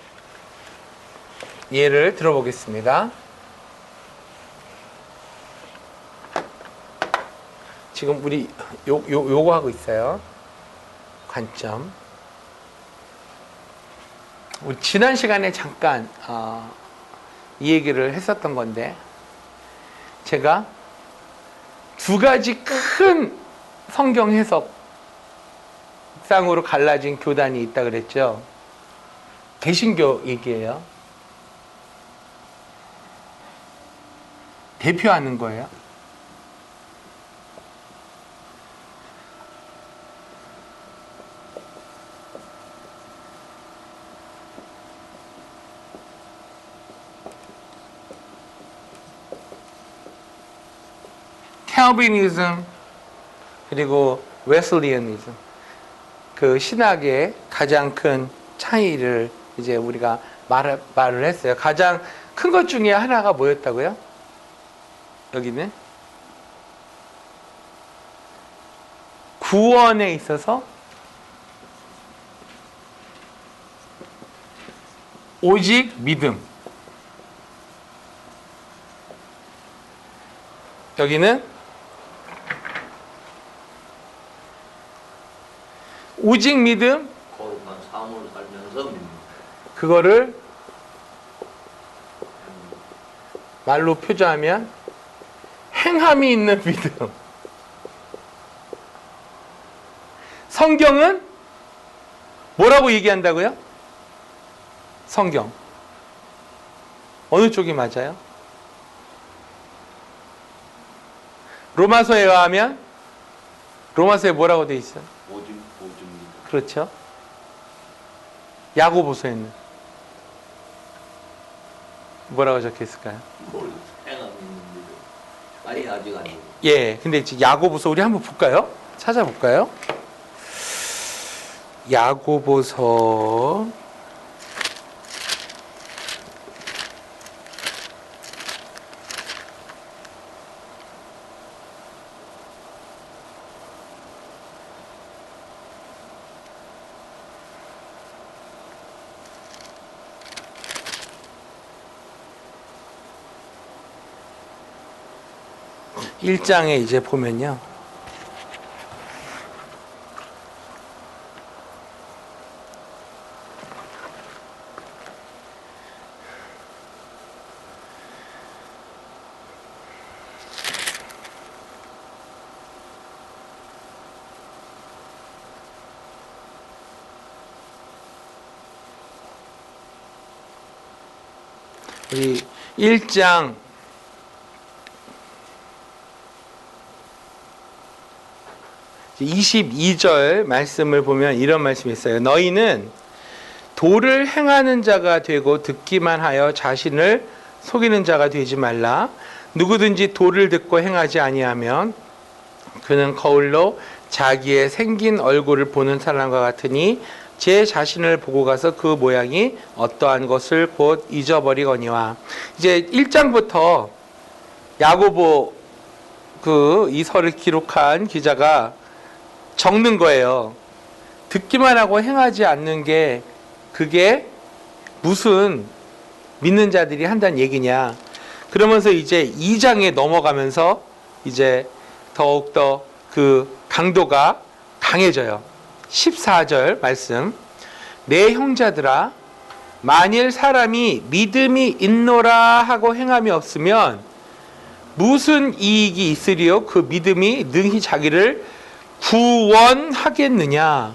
Speaker 1: 예를 들어보겠습니다. 지금 우리 요거 하고 있어요. 관점. 우리 지난 시간에 잠깐 이 얘기를 했었던 건데, 제가 두 가지 큰 성경 해석상으로 갈라진 교단이 있다 그랬죠. 개신교 얘기예요. 대표하는 거예요. 캘비니즘 그리고 웨슬리언이즘, 그 신학의 가장 큰 차이를 이제 우리가 말을 했어요. 가장 큰 것 중에 하나가 뭐였다고요? 여기는 구원에 있어서 오직 믿음. 여기는 오직 믿음,
Speaker 2: 거룩한 삶을 살면서
Speaker 1: 그거를 말로 표현하면 행함이 있는 믿음. 성경은 뭐라고 얘기한다고요? 성경 어느 쪽이 맞아요? 로마서에 의하면 로마서에 뭐라고 돼 있어요?
Speaker 2: 오직
Speaker 1: 그렇죠. 야고보서에는 뭐라고 적혀 있을까요?
Speaker 2: 행함 있는 믿음. 아니 아직 아니고.
Speaker 1: 예, 근데 이제 야고보서 우리 한번 볼까요? 찾아볼까요? 야고보서 1장에 이제 보면요. 우리 1장 22절 말씀을 보면 이런 말씀이 있어요. 너희는 도를 행하는 자가 되고 듣기만 하여 자신을 속이는 자가 되지 말라. 누구든지 도를 듣고 행하지 아니하면 그는 거울로 자기의 생긴 얼굴을 보는 사람과 같으니 제 자신을 보고 가서 그 모양이 어떠한 것을 곧 잊어버리거니와. 이제 1장부터 야고보 이 서를 기록한 기자가 적는 거예요. 듣기만 하고 행하지 않는 게 그게 무슨 믿는 자들이 한다는 얘기냐. 그러면서 이제 2장에 넘어가면서 이제 더욱더 그 강도가 강해져요. 14절 말씀. 내 형제들아, 만일 사람이 믿음이 있노라 하고 행함이 없으면 무슨 이익이 있으리요? 그 믿음이 능히 자기를 구원하겠느냐.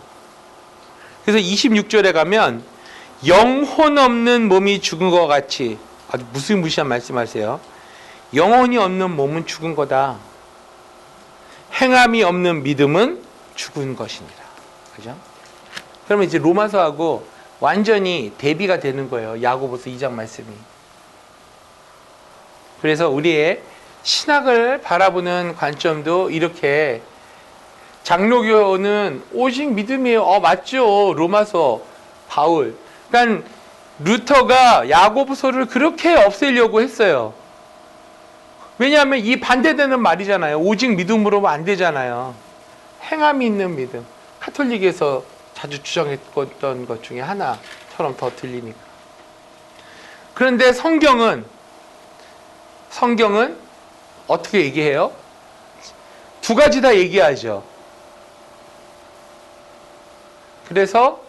Speaker 1: 그래서 26절에 가면 영혼 없는 몸이 죽은 것 같이, 아주 무시무시한 말씀하세요. 영혼이 없는 몸은 죽은 거다. 행함이 없는 믿음은 죽은 것이니라. 그죠? 그러면 이제 로마서하고 완전히 대비가 되는 거예요. 야고보서 2장 말씀이. 그래서 우리의 신학을 바라보는 관점도 이렇게, 장로교는 오직 믿음이에요. 맞죠. 로마서, 바울. 그러니까 루터가 야고보서를 그렇게 없애려고 했어요. 왜냐하면 이 반대되는 말이잖아요. 오직 믿음으로 안 되잖아요. 행함이 있는 믿음. 카톨릭에서 자주 주장했던 것 중에 하나처럼 더 들리니까. 그런데 성경은 어떻게 얘기해요? 두 가지 다 얘기하죠. 그래서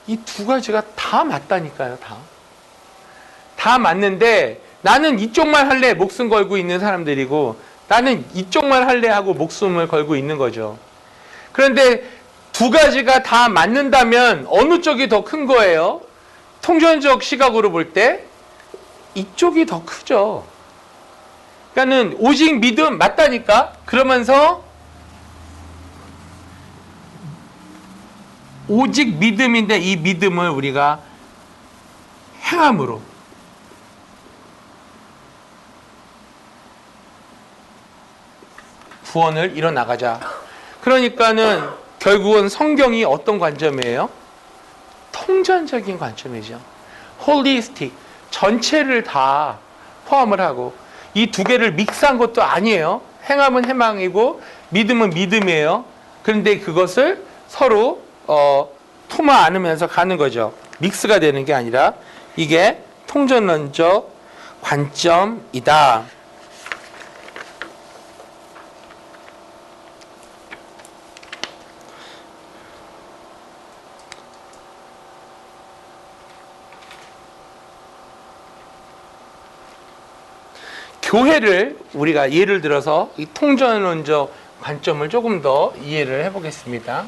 Speaker 1: 이 두 가지가 다 맞다니까요. 다 맞는데 나는 이쪽만 할래 목숨 걸고 있는 사람들이고 나는 이쪽만 할래 하고 목숨을 걸고 있는 거죠. 그런데 두 가지가 다 맞는다면 어느 쪽이 더 큰 거예요? 통전적 시각으로 볼 때 이쪽이 더 크죠. 그러니까는 오직 믿음 맞다니까. 그러면서 오직 믿음인데 이 믿음을 우리가 행함으로 구원을 이뤄나가자. 그러니까는 결국은 성경이 어떤 관점이에요? 통전적인 관점이죠. 홀리스틱, 전체를 다 포함을 하고, 이 두 개를 믹스한 것도 아니에요. 행함은 행함이고 믿음은 믿음이에요. 그런데 그것을 서로 품어 안으면서 가는 거죠. 믹스가 되는 게 아니라 이게 통전론적 관점이다. 교회를 우리가 예를 들어서 이 통전론적 관점을 조금 더 이해를 해보겠습니다.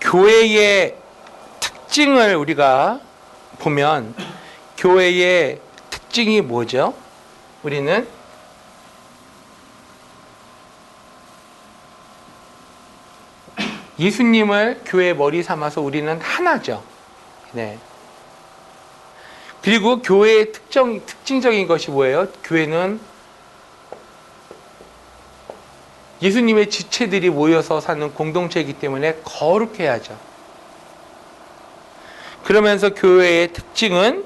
Speaker 1: 교회의 특징을 우리가 보면 교회의 특징이 뭐죠? 우리는 예수님을 교회의 머리 삼아서 우리는 하나죠. 네. 그리고 교회의 특징적인 것이 뭐예요? 교회는 예수님의 지체들이 모여서 사는 공동체이기 때문에 거룩해야죠. 그러면서 교회의 특징은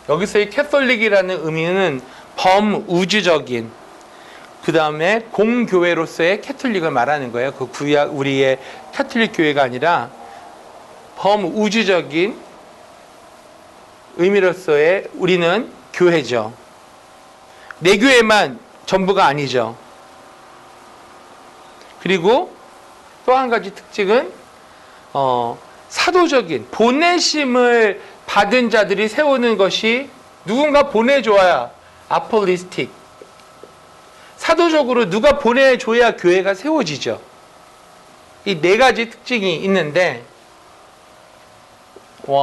Speaker 1: 여기서의 캐톨릭이라는 의미는 범우주적인, 그 다음에 공교회로서의 캐톨릭을 말하는 거예요. 그 구약 우리의 캐톨릭 교회가 아니라 범우주적인 의미로서의 우리는 교회죠. 내 교회만 전부가 아니죠. 그리고 또 한 가지 특징은 사도적인 보내심을 받은 자들이 세우는 것이, 누군가 보내줘야 아폴리스틱, 사도적으로 누가 보내줘야 교회가 세워지죠. 이 네 가지 특징이 있는데 1,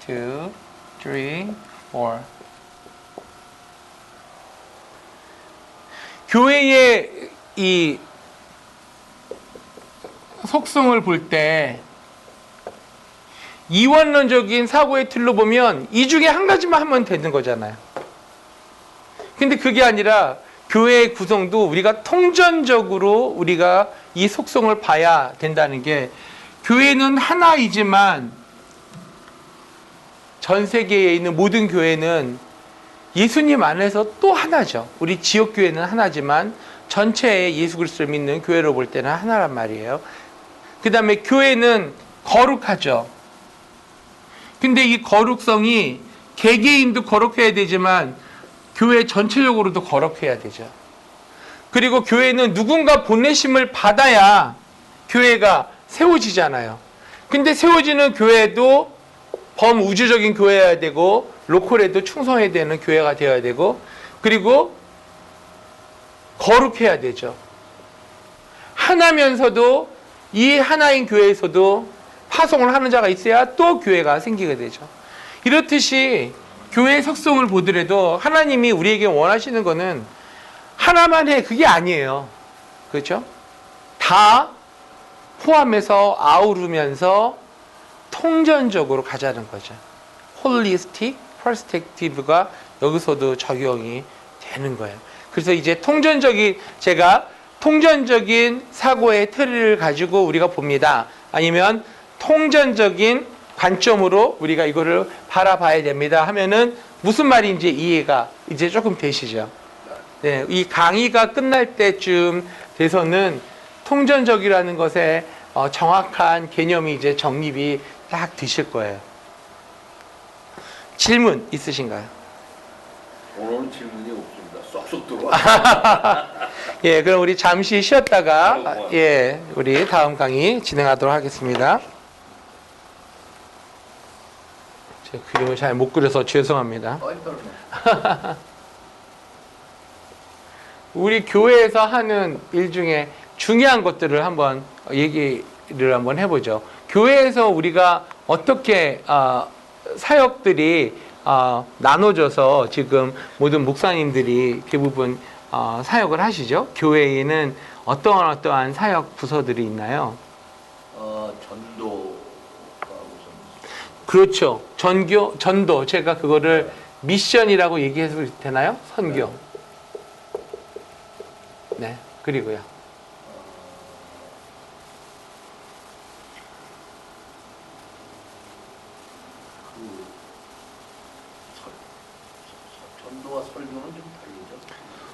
Speaker 1: 2, 3, 4 교회의 이 속성을 볼 때 이원론적인 사고의 틀로 보면 이 중에 한 가지만 하면 되는 거잖아요. 근데 그게 아니라 교회의 구성도 우리가 통전적으로 우리가 이 속성을 봐야 된다는 게, 교회는 하나이지만 전 세계에 있는 모든 교회는 예수님 안에서 또 하나죠. 우리 지역교회는 하나지만 전체의 예수 그리스도를 믿는 교회로 볼 때는 하나란 말이에요. 그 다음에 교회는 거룩하죠. 근데 이 거룩성이 개개인도 거룩해야 되지만 교회 전체적으로도 거룩해야 되죠. 그리고 교회는 누군가 보내심을 받아야 교회가 세워지잖아요. 근데 세워지는 교회도 범우주적인 교회여야 되고 로컬에도 충성해야 되는 교회가 되어야 되고, 그리고 거룩해야 되죠. 하나면서도 이 하나인 교회에서도 파송을 하는 자가 있어야 또 교회가 생기게 되죠. 이렇듯이 교회의 속성을 보더라도 하나님이 우리에게 원하시는 거는 하나만 해, 그게 아니에요. 그렇죠? 다 포함해서 아우르면서 통전적으로 가자는 거죠. 홀리스틱 퍼스펙티브가 여기서도 적용이 되는 거예요. 그래서 이제 제가 통전적인 사고의 틀을 가지고 우리가 봅니다. 아니면 통전적인 관점으로 우리가 이거를 바라봐야 됩니다 하면은 무슨 말인지 이해가 이제 조금 되시죠? 네, 이 강의가 끝날 때쯤 돼서는 통전적이라는 것에 정확한 개념이 이제 정립이 딱 되실 거예요. 질문 있으신가요?
Speaker 3: 오늘은 질문이 없습니다. 쏙쏙 들어와.
Speaker 1: 예, 그럼 우리 잠시 쉬었다가 예, 우리 다음 강의 진행하도록 하겠습니다. 제 그림을 잘 못 그려서 죄송합니다. 우리 교회에서 하는 일 중에 중요한 것들을 한번 얘기를 한번 해보죠. 교회에서 우리가 어떻게 사역들이 나눠져서 지금 모든 목사님들이 대부분 사역을 하시죠? 교회에는 어떠한 사역 부서들이 있나요?
Speaker 3: 전도가 우선.
Speaker 1: 그렇죠. 전도. 제가 그거를 미션이라고 얘기해도 되나요? 선교. 네. 그리고요.
Speaker 3: 전도와 설교는 좀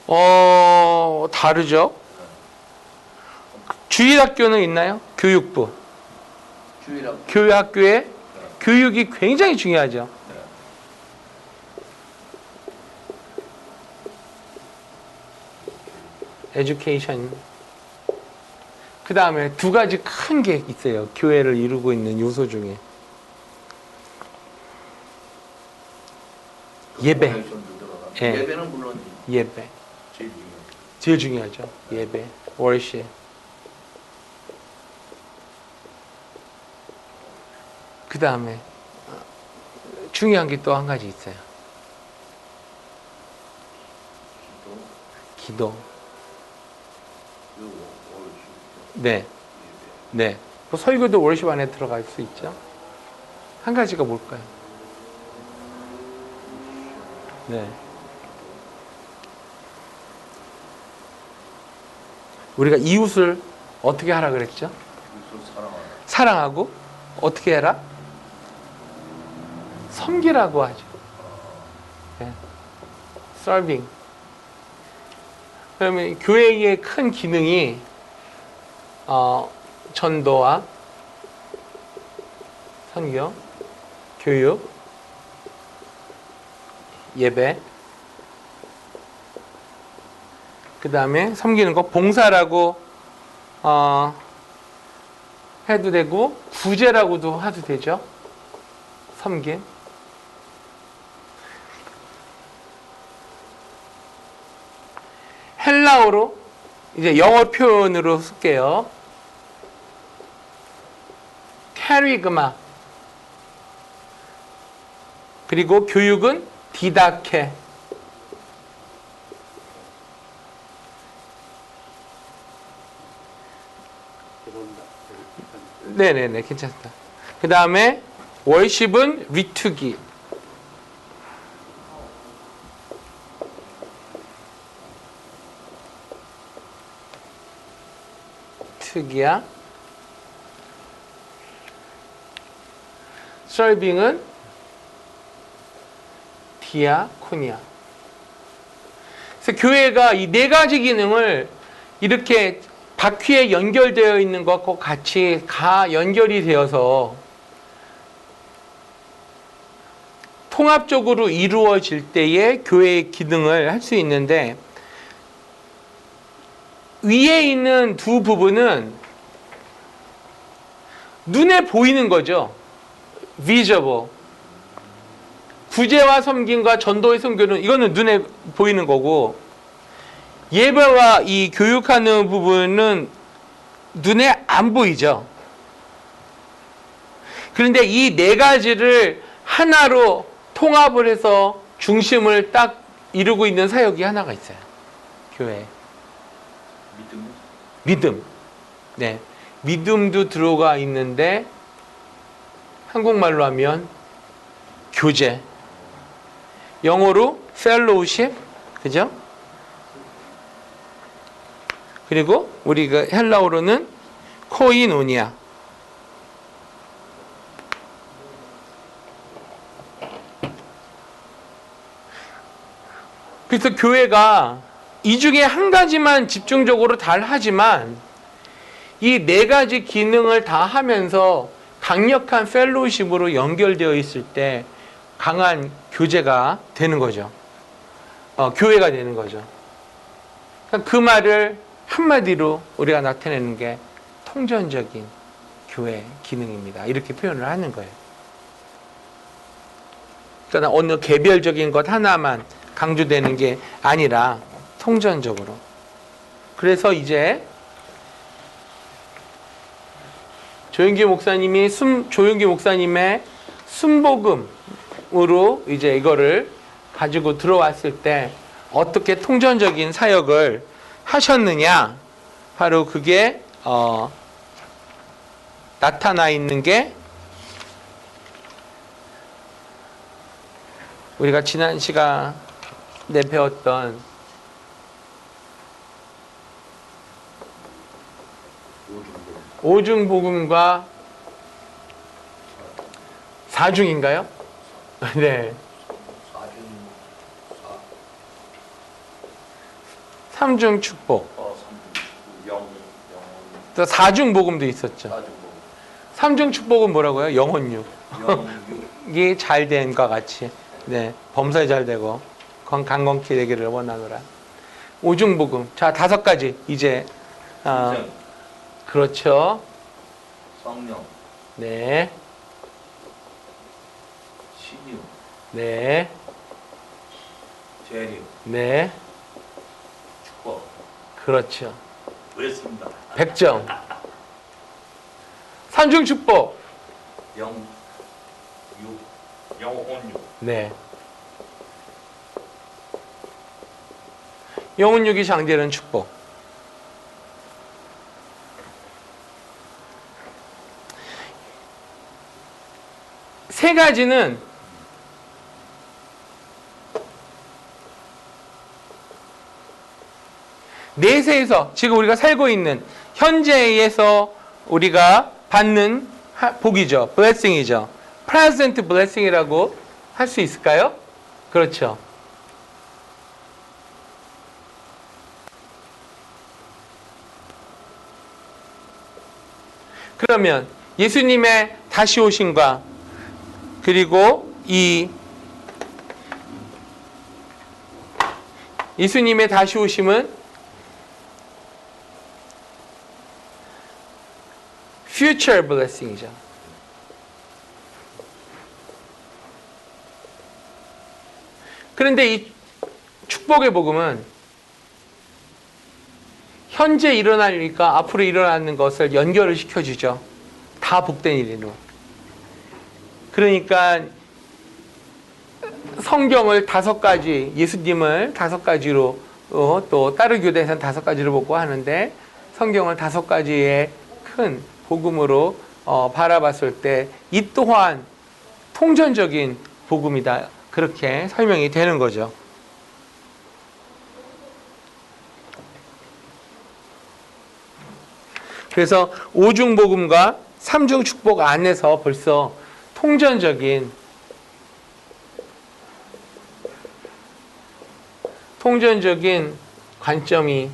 Speaker 3: 다르죠?
Speaker 1: 다르죠. 주일학교는 있나요? 교육부.
Speaker 3: 주일학교.
Speaker 1: 교회학교에 교육이 굉장히 중요하죠. 에듀케이션. 그 다음에 두 가지 큰 게 있어요. 교회를 이루고 있는 요소 중에. 예배.
Speaker 3: 도네이션도 들어가고.
Speaker 1: 예.
Speaker 3: 예배는 물론
Speaker 1: 예배.
Speaker 3: 제일 중요해요.
Speaker 1: 제일 중요하죠. 예배, worship. 그 다음에 중요한 게 또 한 가지 있어요.
Speaker 3: 기도,
Speaker 1: 기도.
Speaker 3: 그리고 월십,
Speaker 1: 네,
Speaker 3: 예배.
Speaker 1: 네. 뭐 설교도 worship 안에 들어갈 수 있죠. 한 가지가 뭘까요? 네. 우리가 이웃을 어떻게 하라 그랬죠?
Speaker 3: 이웃을 사랑하라.
Speaker 1: 사랑하고 어떻게 해라? 섬기라고 하죠. 네. serving. 그러면 교회의 큰 기능이 전도와 선교, 교육, 예배, 그 다음에 섬기는 거 봉사라고 해도 되고 구제라고도 해도 되죠. 섬김. 헬라어로 이제 영어 표현으로 쓸게요. 캐리그마. 그리고 교육은 디다케. 네네네, 괜찮습니다. 그 다음에 월십은 리투기. 특이야. 서빙은 디아코니아. 그래서 교회가 이 네 가지 기능을 이렇게 바퀴에 연결되어 있는 것과 같이 연결이 되어서 통합적으로 이루어질 때에 교회의 기능을 할 수 있는데, 위에 있는 두 부분은 눈에 보이는 거죠. visible. 구제와 섬김과 전도의 선교는 이거는 눈에 보이는 거고, 예배와 이 교육하는 부분은 눈에 안 보이죠. 그런데 이 네 가지를 하나로 통합을 해서 중심을 딱 이루고 있는 사역이 하나가 있어요. 교회. 믿음. 네. 믿음도 들어가 있는데 한국말로 하면 교제. 영어로 fellowship. 그죠? 그리고 우리가 헬라어로는 코이노니아. 그래서 교회가 이 중에 한 가지만 집중적으로 잘 하지만 이 네 가지 기능을 다 하면서 강력한 펠로우십으로 연결되어 있을 때 강한 교제가 되는 거죠. 교회가 되는 거죠. 그 말을 한마디로 우리가 나타내는 게 통전적인 교회 기능입니다. 이렇게 표현을 하는 거예요. 그러니까 어느 개별적인 것 하나만 강조되는 게 아니라 통전적으로. 그래서 이제 조영기 목사님의 순복음으로 이제 이거를 가지고 들어왔을 때 어떻게 통전적인 사역을 하셨느냐? 바로 그게 나타나 있는 게 우리가 지난 시간에 배웠던 오중복음과 사중인가요? 네. 삼중 축복. 또 사중복음도 있었죠. 삼중 축복은 뭐라고요? 영혼육이 잘 된과 같이. 네. 범사에 잘 되고 강건케 되기를 원하노라. 오중복음. 자, 5가지 이제 그렇죠.
Speaker 3: 성령,
Speaker 1: 네.
Speaker 3: 신유,
Speaker 1: 네.
Speaker 3: 계류,
Speaker 1: 네,
Speaker 3: 축복.
Speaker 1: 그렇죠.
Speaker 3: 그랬습니다.
Speaker 1: 100점. 산중축복.
Speaker 3: 영, 영혼육.
Speaker 1: 네. 영혼육이 장대는 축복. 세 가지는 내세에서 지금 우리가 살고 있는 현재에서 우리가 받는 복이죠. blessing이죠. present blessing이라고 할 수 있을까요? 그렇죠. 그러면 예수님의 다시 오심과 그리고 이 예수님의 다시 오심은 future blessing이죠. 그런데 이 축복의 복음은 현재 일어날 일과 앞으로 일어나는 것을 연결을 시켜주죠. 다 복된 일이로. 그러니까 성경을 5가지, 예수님을 5가지로 또 다른 교대에서는 5가지로 보고 하는데 성경을 5가지의 큰 복음으로 바라봤을 때 이 또한 통전적인 복음이다. 그렇게 설명이 되는 거죠. 그래서 5중 복음과 3중 축복 안에서 벌써 통전적인 관점이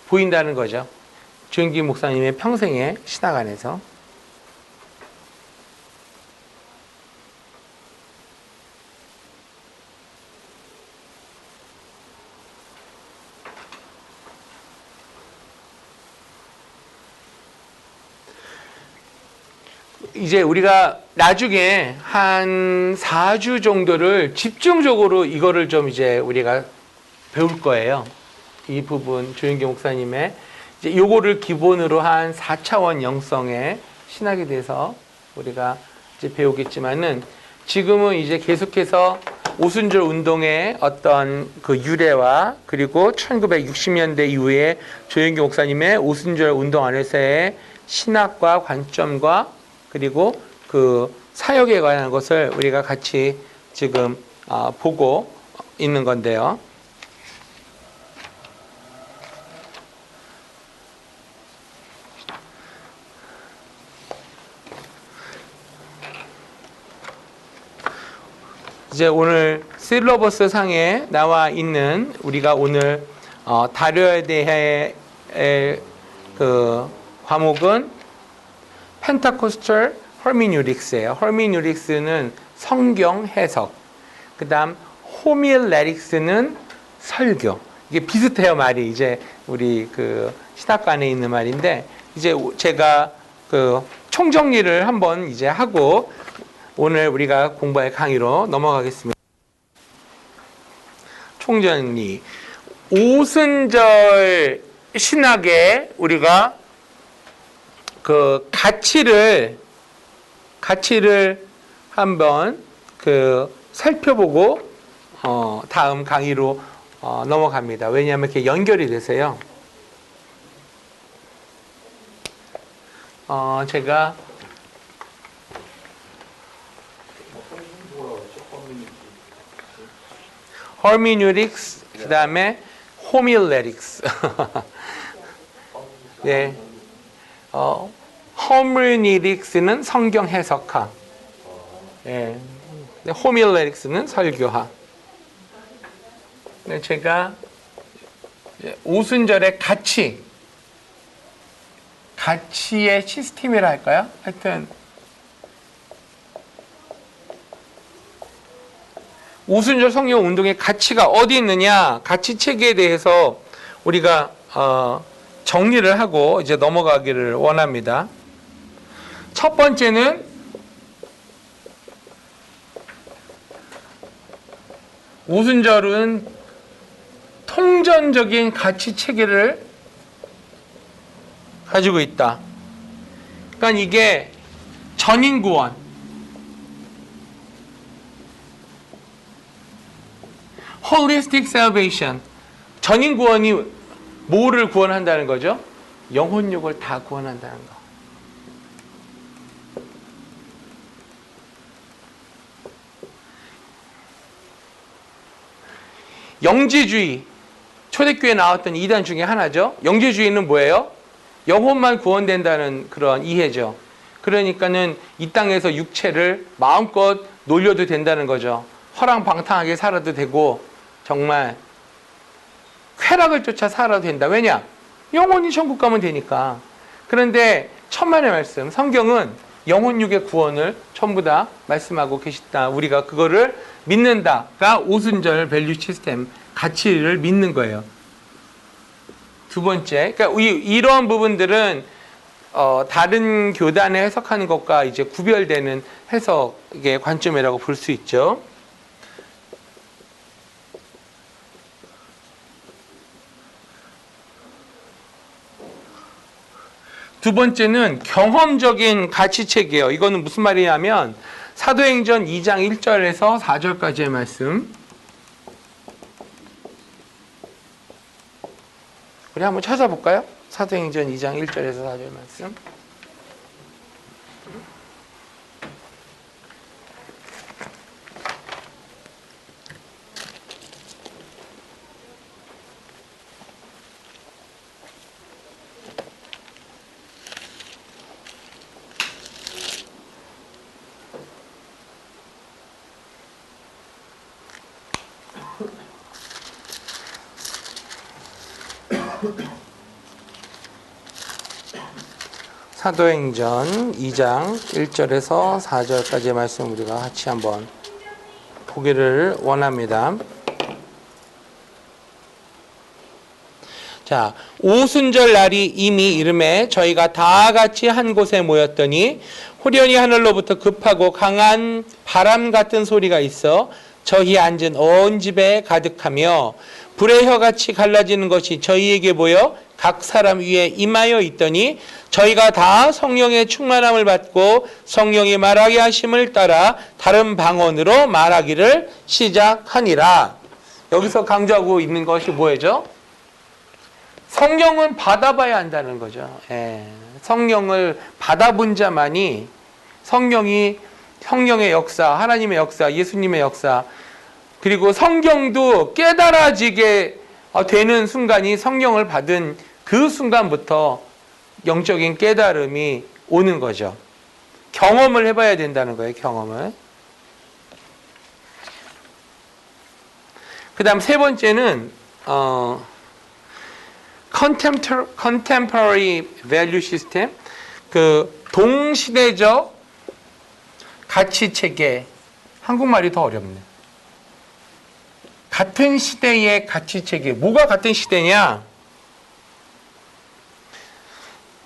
Speaker 1: 보인다는 거죠. 조영기 목사님의 평생의 신학 안에서. 이제 우리가 나중에 한 4주 정도를 집중적으로 이거를 좀 이제 우리가 배울 거예요. 이 부분 조영기 목사님의 이제 요거를 기본으로 한 4차원 영성의 신학에 대해서 우리가 이제 배우겠지만은 지금은 이제 계속해서 오순절 운동의 어떤 그 유래와 그리고 1960년대 이후에 조영기 목사님의 오순절 운동 안에서의 신학과 관점과 그리고 그 사역에 관한 것을 우리가 같이 지금 보고 있는 건데요. 이제 오늘 실러버스 상에 나와 있는 우리가 오늘 다뤄야 될 그 과목은 펜타코스털 허미뉴릭스예요. 허미뉴릭스는 성경 해석. 그다음 호밀레릭스는 설교. 이게 비슷해요, 말이. 이제 우리 그 신학관에 있는 말인데 이제 제가 그 총정리를 한번 이제 하고 오늘 우리가 공부할 강의로 넘어가겠습니다. 총정리. 오순절 신학에 우리가 그 가치를 한번 그 살펴보고 다음 강의로 넘어갑니다. 왜냐하면 이렇게 연결이 되세요. 제가 허미뉴릭스 그다음에 호밀레릭스. 네. 허미뉴릭스는 성경 해석학. 네. 호밀레릭스는 설교학. 네, 제가 오순절의 가치의 시스템이라 할까요? 하여튼 오순절 성령 운동의 가치가 어디 있느냐, 가치 체계에 대해서 우리가 정리를 하고 이제 넘어가기를 원합니다. 첫 번째는 오순절은 통전적인 가치 체계를 가지고 있다. 그러니까 이게 전인 구원, holistic salvation, 전인 구원이 뭐를 구원한다는 거죠? 영혼육을 다 구원한다는 거. 영지주의, 초대교회에 나왔던 이단 중에 하나죠. 영지주의는 뭐예요? 영혼만 구원된다는 그런 이해죠. 그러니까는 이 땅에서 육체를 마음껏 놀려도 된다는 거죠. 허랑방탕하게 살아도 되고 정말 쾌락을 쫓아 살아도 된다. 왜냐? 영혼이 천국 가면 되니까. 그런데 천만의 말씀, 성경은 영혼육의 구원을 전부 다 말씀하고 계시다. 우리가 그거를 믿는다가 오순절 밸류 시스템, 가치를 믿는 거예요. 두 번째, 그러니까 이러한 부분들은 다른 교단에 해석하는 것과 이제 구별되는 해석의 관점이라고 볼 수 있죠. 두 번째는 경험적인 가치체계예요. 이거는 무슨 말이냐면 사도행전 2장 1절에서 4절까지의 말씀. 우리 한번 찾아볼까요? 사도행전 2장 1절에서 4절 말씀. 사도행전 2장 1절에서 4절까지의 말씀 우리가 같이 한번 보기를 원합니다. 자, 오순절 날이 이미 이름에 저희가 다 같이 한 곳에 모였더니 후련히 하늘로부터 급하고 강한 바람 같은 소리가 있어 저희 앉은 온 집에 가득하며 불의 혀같이 갈라지는 것이 저희에게 보여 각 사람 위에 임하여 있더니 저희가 다 성령의 충만함을 받고 성령이 말하게 하심을 따라 다른 방언으로 말하기를 시작하니라. 여기서 강조하고 있는 것이 뭐죠? 성령은 받아봐야 한다는 거죠. 성령을 받아본 자만이 성령의 역사, 하나님의 역사, 예수님의 역사, 그리고 성경도 깨달아지게 되는 순간이 성령을 받은 그 순간부터 영적인 깨달음이 오는 거죠. 경험을 해봐야 된다는 거예요. 경험을. 그 다음 세 번째는 contemporary value system, 그 동시대적 가치 체계. 한국말이 더 어렵네. 같은 시대의 가치 체계. 뭐가 같은 시대냐?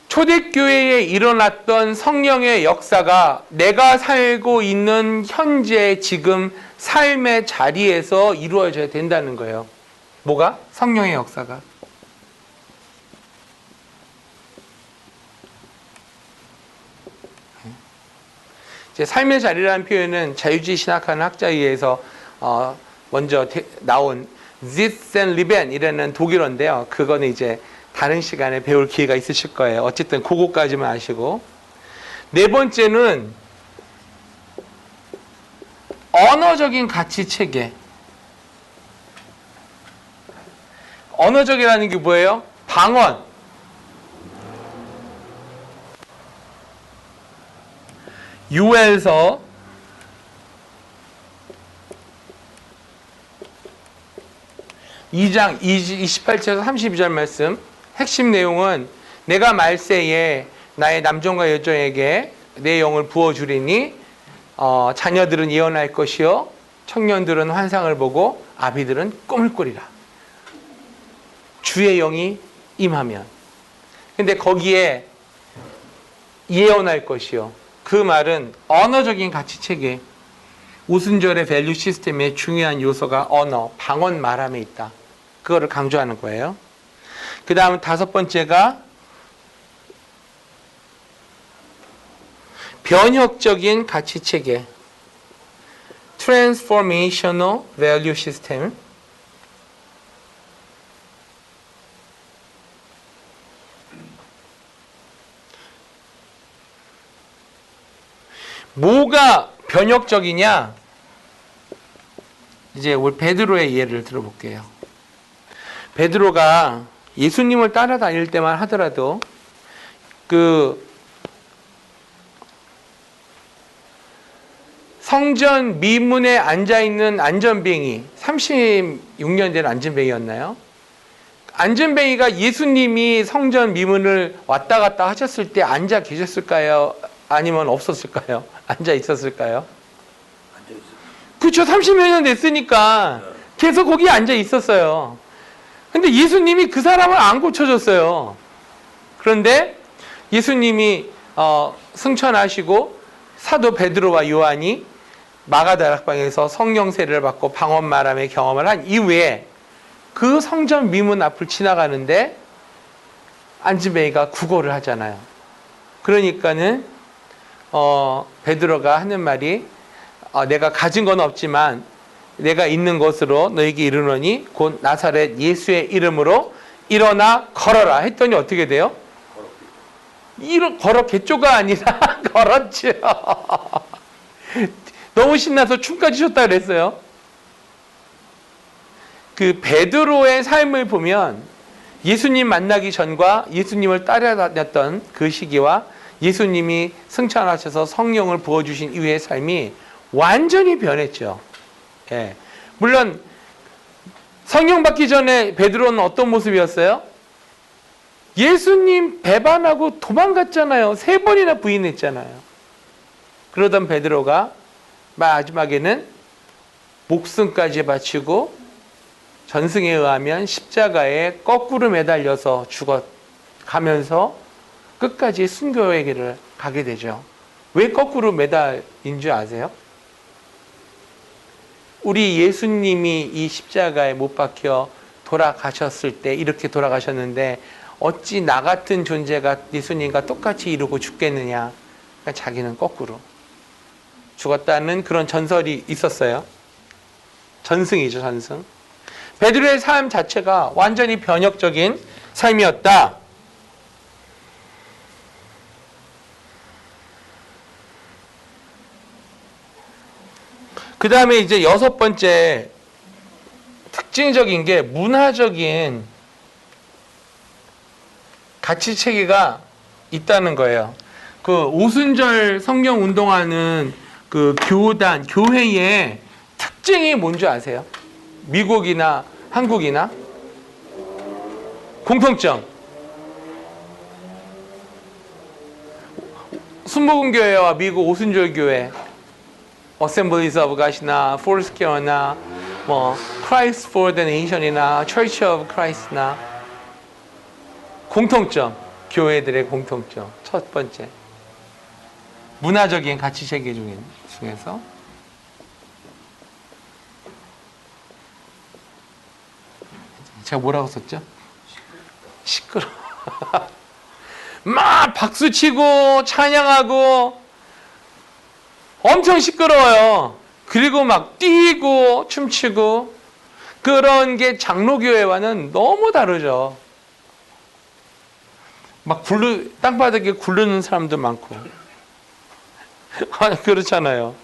Speaker 1: 초대교회에 일어났던 성령의 역사가 내가 살고 있는 현재 지금 삶의 자리에서 이루어져야 된다는 거예요. 뭐가? 성령의 역사가. 이제 삶의 자리라는 표현은 자유주의 신학하는 학자에 의해서 먼저 나온 지센 리벤이라는 독일어인데요. 그거는 이제 다른 시간에 배울 기회가 있으실 거예요. 어쨌든 그거까지만 아시고. 네 번째는 언어적인 가치 체계. 언어적이라는 게 뭐예요? 방언. 요엘서 2장 28절에서 32절 말씀. 핵심 내용은 내가 말세에 나의 남종과 여종에게 내 영을 부어주리니 자녀들은 예언할 것이요 청년들은 환상을 보고 아비들은 꿈을 꾸리라. 주의 영이 임하면. 근데 거기에 예언할 것이요. 그 말은 언어적인 가치체계. 오순절의 밸류 시스템의 중요한 요소가 언어, 방언, 말함에 있다. 그거를 강조하는 거예요. 그 다음 5번째가 변혁적인 가치 체계, transformational value system. 뭐가 변혁적이냐? 이제 우리 베드로의 예를 들어볼게요. 베드로가 예수님을 따라다닐 때만 하더라도 그 성전 미문에 앉아있는 안전뱅이, 36년 된 안전뱅이였나요? 안전뱅이가 예수님이 성전 미문을 왔다 갔다 하셨을 때 앉아 계셨을까요? 아니면 없었을까요? 앉아 있었을까요? 그렇죠. 30여 년 됐으니까 계속 거기 앉아 있었어요. 근데 예수님이 그 사람을 안 고쳐줬어요. 그런데 예수님이 승천하시고 사도 베드로와 요한이 마가다락방에서 성령 세례를 받고 방언 말함의 경험을 한 이후에 그 성전 미문 앞을 지나가는데 안지베이가 구걸을 하잖아요. 그러니까는 베드로가 하는 말이 내가 가진 건 없지만 내가 있는 곳으로 너에게 이르노니 곧 나사렛 예수의 이름으로 일어나 걸어라 했더니 어떻게 돼요? 걸었겠죠가 아니라 걸었죠. 너무 신나서 춤까지 췄다 그랬어요. 그 베드로의 삶을 보면 예수님 만나기 전과 예수님을 따라다녔던 그 시기와 예수님이 승천하셔서 성령을 부어주신 이후의 삶이 완전히 변했죠. 예. 물론 성령 받기 전에 베드로는 어떤 모습이었어요? 예수님 배반하고 도망갔잖아요. 3번이나 부인했잖아요. 그러던 베드로가 마지막에는 목숨까지 바치고 전승에 의하면 십자가에 거꾸로 매달려서 죽어가면서 끝까지 순교의 길을 가게 되죠. 왜 거꾸로 매달린 줄 아세요? 우리 예수님이 이 십자가에 못 박혀 돌아가셨을 때 이렇게 돌아가셨는데 어찌 나 같은 존재가 예수님과 똑같이 이루고 죽겠느냐. 그러니까 자기는 거꾸로 죽었다는 그런 전설이 있었어요. 전승이죠, 전승. 베드로의 삶 자체가 완전히 변혁적인 삶이었다. 그 다음에 이제 6번째 특징적인 게 문화적인 가치 체계가 있다는 거예요. 그 오순절 성령 운동하는 그 교단, 교회의 특징이 뭔지 아세요? 미국이나 한국이나 공통점. 순복음교회와 미국 오순절교회, Assemblies of God이나 Foursquare나 뭐 Christ for the Nation이나 Church of Christ나 공통점, 교회들의 공통점. 첫 번째, 문화적인 가치 체계 중에서 제가 뭐라고 썼죠? 시끄러워. 막 박수치고 찬양하고 엄청 시끄러워요. 그리고 막 뛰고 춤추고 그런 게 장로교회와는 너무 다르죠. 막 땅바닥에 굴르는 사람도 많고 그렇잖아요.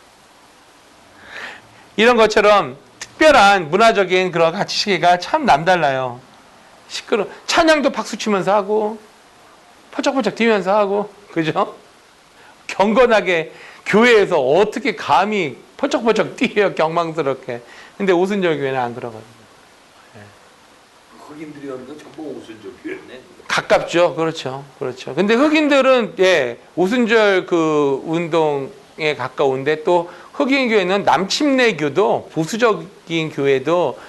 Speaker 1: 이런 것처럼 특별한 문화적인 그런 가치체계가 참 남달라요. 찬양도 박수치면서 하고 퍼쩍퍼쩍 뛰면서 하고, 그죠? 경건하게 교회에서 어떻게 감히 퍼쩍퍼쩍 뛰어요, 경망스럽게. 근데 오순절 교회는 안 그러거든요.
Speaker 3: 흑인들이 하는 건 전부 오순절 교회네.
Speaker 1: 가깝죠. 그렇죠. 그렇죠. 근데 흑인들은, 오순절 그 운동에 가까운데 또 흑인 교회는 남침례교도 보수적인 교회도,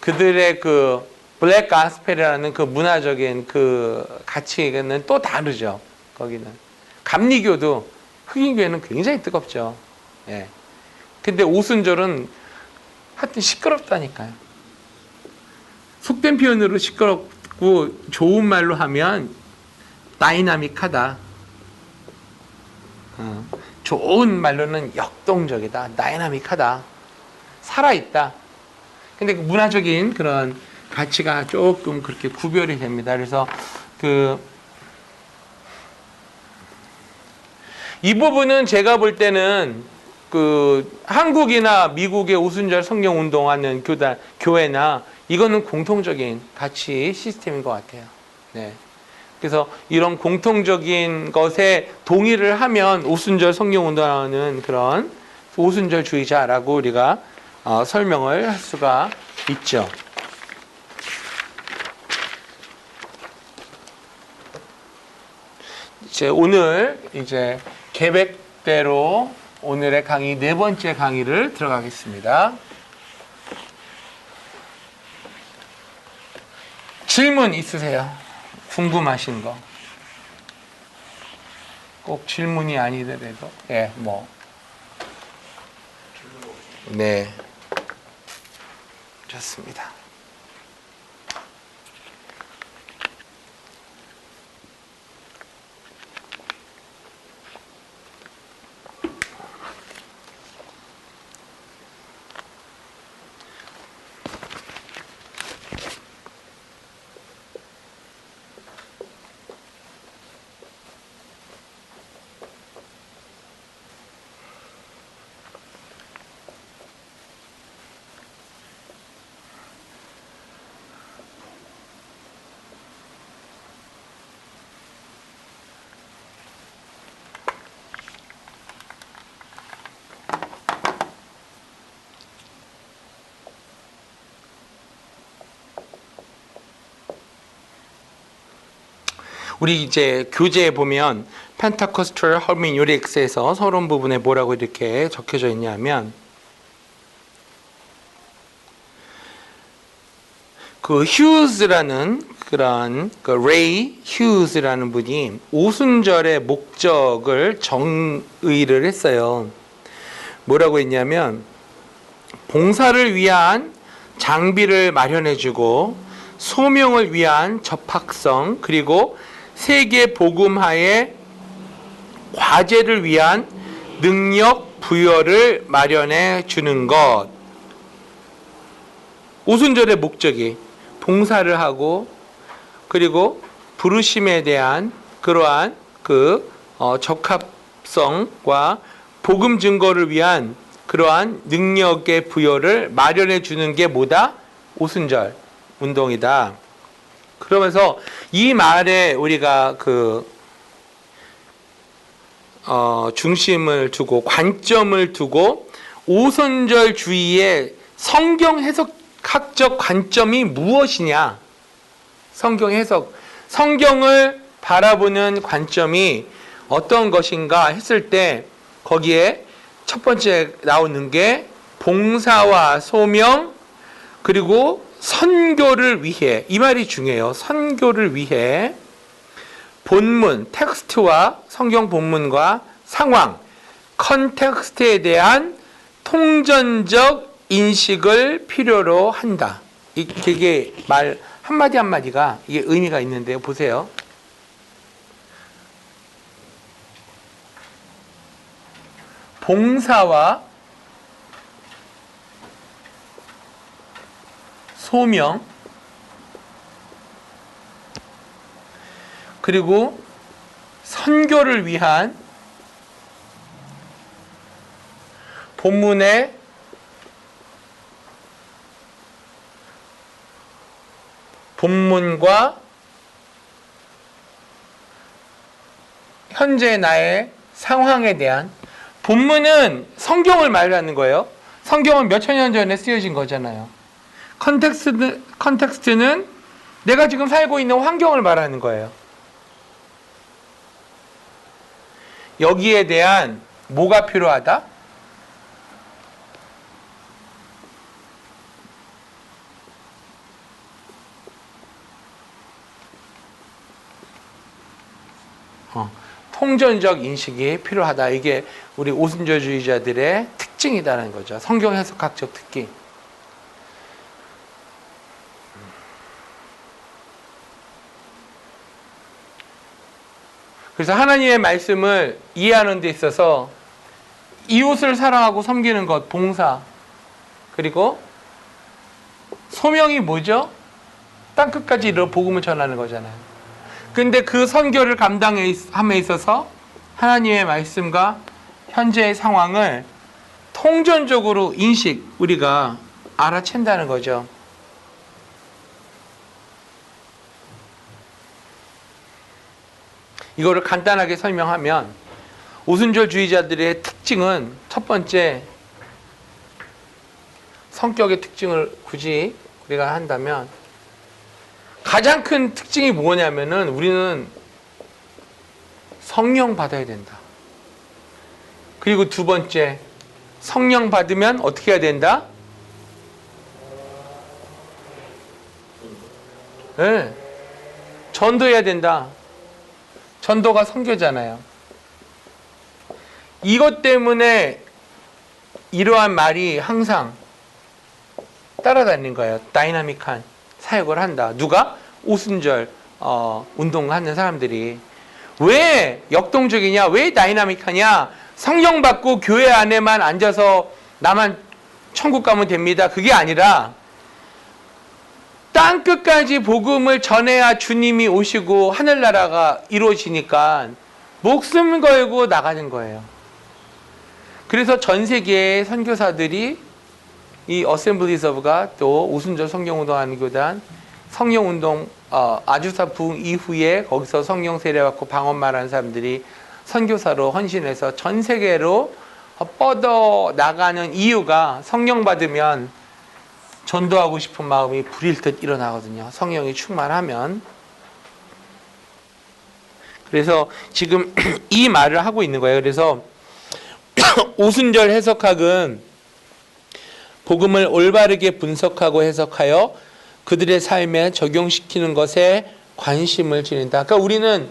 Speaker 1: 그들의 그 블랙 가스펠이라는 그 문화적인 그 가치는 또 다르죠. 거기는. 감리교도 흑인교회는 굉장히 뜨겁죠. 예. 근데 오순절은 하여튼 시끄럽다니까요. 속된 표현으로 시끄럽고 좋은 말로 하면 다이나믹하다. 좋은 말로는 역동적이다. 다이나믹하다. 살아있다. 근데 그 문화적인 그런 가치가 조금 그렇게 구별이 됩니다. 그래서 이 부분은 제가 볼 때는 한국이나 미국의 오순절 성경 운동하는 교회나 이거는 공통적인 가치 시스템인 것 같아요. 네. 그래서 이런 공통적인 것에 동의를 하면 오순절 성경 운동하는 그런 오순절주의자라고 우리가 설명을 할 수가 있죠. 오늘 계획대로 오늘의 강의 4번째 강의를 들어가겠습니다. 질문 있으세요? 궁금하신 거? 꼭 질문이 아니더라도, 예, 네. 좋습니다. 우리 교재에 보면 펜타코스털 허메뉴틱스에서 서론 부분에 뭐라고 이렇게 적혀져 있냐면 휴즈라는 레이 휴즈라는 분이 오순절의 목적을 정의를 했어요. 뭐라고 했냐면 봉사를 위한 장비를 마련해주고 소명을 위한 접학성 그리고 세계 복음화의 과제를 위한 능력 부여를 마련해 주는 것. 오순절의 목적이 봉사를 하고 그리고 부르심에 대한 그러한 적합성과 복음 증거를 위한 그러한 능력의 부여를 마련해 주는 게 뭐다? 오순절 운동이다. 그러면서 이 말에 우리가 중심을 두고 관점을 두고 오순절주의의 성경 해석학적 관점이 무엇이냐? 성경 해석, 성경을 바라보는 관점이 어떤 것인가 했을 때 거기에 첫 번째 나오는 게 봉사와 소명 그리고 선교를 위해, 이 말이 중요해요. 선교를 위해 본문, 텍스트와 성경 본문과 상황, 컨텍스트에 대한 통전적 인식을 필요로 한다. 이게 말 한마디 한마디가 이게 의미가 있는데요. 보세요. 봉사와 소명 그리고 선교를 위한 본문의 본문과 현재 나의 상황에 대한 본문은 성경을 말하는 거예요. 성경은 몇천 년 전에 쓰여진 거잖아요. 컨텍스트는 내가 지금 살고 있는 환경을 말하는 거예요. 여기에 대한 뭐가 필요하다? 통전적 인식이 필요하다. 이게 우리 오순절주의자들의 특징이라는 거죠. 성경 해석학적 특징. 그래서 하나님의 말씀을 이해하는 데 있어서 이웃을 사랑하고 섬기는 것, 봉사, 그리고 소명이 뭐죠? 땅끝까지 이르러 복음을 전하는 거잖아요. 근데 그 선교를 감당함에 있어서 하나님의 말씀과 현재의 상황을 통전적으로 우리가 알아챈다는 거죠. 이거를 간단하게 설명하면 오순절주의자들의 특징은 첫 번째, 성격의 특징을 굳이 우리가 한다면 가장 큰 특징이 뭐냐면은 우리는 성령 받아야 된다. 그리고 두 번째, 성령 받으면 어떻게 해야 된다? 네. 전도해야 된다. 전도가 선교잖아요. 이것 때문에 이러한 말이 항상 따라다니는 거예요. 다이나믹한 사역을 한다. 누가? 오순절 운동하는 사람들이. 왜 역동적이냐? 왜 다이나믹하냐? 성령 받고 교회 안에만 앉아서 나만 천국 가면 됩니다. 그게 아니라 땅끝까지 복음을 전해야 주님이 오시고 하늘나라가 이루어지니까 목숨 걸고 나가는 거예요. 그래서 전 세계의 선교사들이 이 어셈블리스 오브 갓, 또 오순절 성경운동하는 교단, 성령운동 아주사 부흥 이후에 거기서 성령 세례받고 방언 말하는 사람들이 선교사로 헌신해서 전 세계로 뻗어 나가는 이유가 성령 받으면 전도하고 싶은 마음이 불일 듯 일어나거든요. 성령이 충만하면. 그래서 지금 이 말을 하고 있는 거예요. 그래서 오순절 해석학은 복음을 올바르게 분석하고 해석하여 그들의 삶에 적용시키는 것에 관심을 지닌다. 그러니까 우리는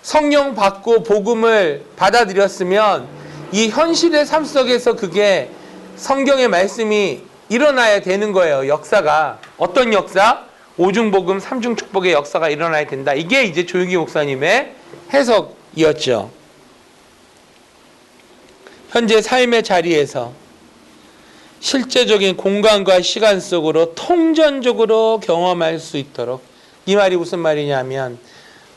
Speaker 1: 성령 받고 복음을 받아들였으면 이 현실의 삶 속에서 그게 성경의 말씀이 일어나야 되는 거예요. 역사가. 어떤 역사? 오중복음 삼중축복의 역사가 일어나야 된다. 이게 이제 조용기 목사님의 해석이었죠. 현재 삶의 자리에서 실제적인 공간과 시간 속으로 통전적으로 경험할 수 있도록. 이 말이 무슨 말이냐면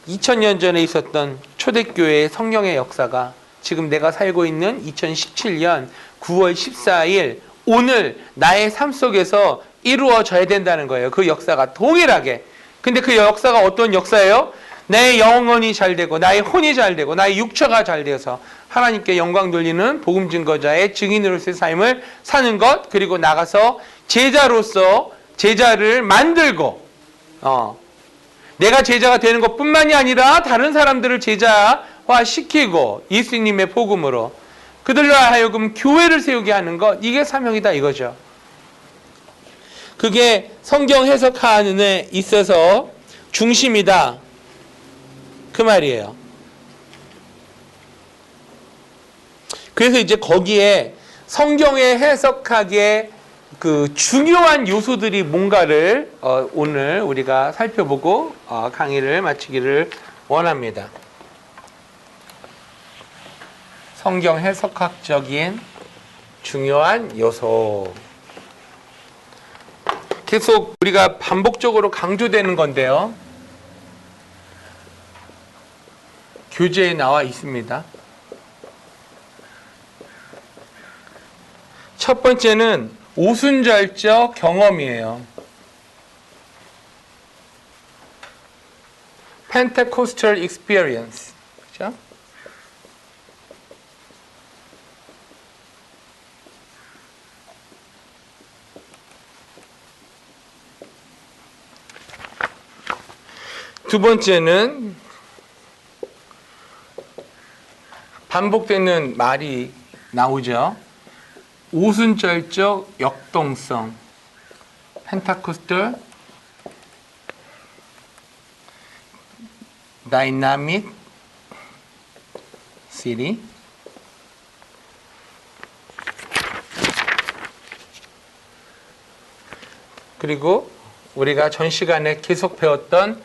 Speaker 1: 2000년 전에 있었던 초대교회의 성령의 역사가 지금 내가 살고 있는 2017년 9월 14일 오늘 나의 삶 속에서 이루어져야 된다는 거예요. 그 역사가 동일하게. 근데 그 역사가 어떤 역사예요? 내 영혼이 잘 되고 나의 혼이 잘 되고 나의 육체가 잘 되어서 하나님께 영광 돌리는 복음 증거자의 증인으로서의 삶을 사는 것, 그리고 나가서 제자로서 제자를 만들고 내가 제자가 되는 것뿐만이 아니라 다른 사람들을 제자화시키고 예수님의 복음으로 그들로 하여금 교회를 세우게 하는 것, 이게 사명이다 이거죠. 그게 성경 해석하는 데 있어서 중심이다 그 말이에요. 그래서 이제 거기에 성경의 해석학의 그 중요한 요소들이 뭔가를 오늘 우리가 살펴보고 강의를 마치기를 원합니다. 성경 해석학적인 중요한 요소. 계속 우리가 반복적으로 강조되는 건데요. 교재에 나와 있습니다. 첫 번째는 오순절적 경험이에요. Pentecostal experience. 그렇죠? 두 번째는 반복되는 말이 나오죠. 오순절적 역동성, 펜타코스탈 다이나믹 city. 그리고 우리가 전 시간에 계속 배웠던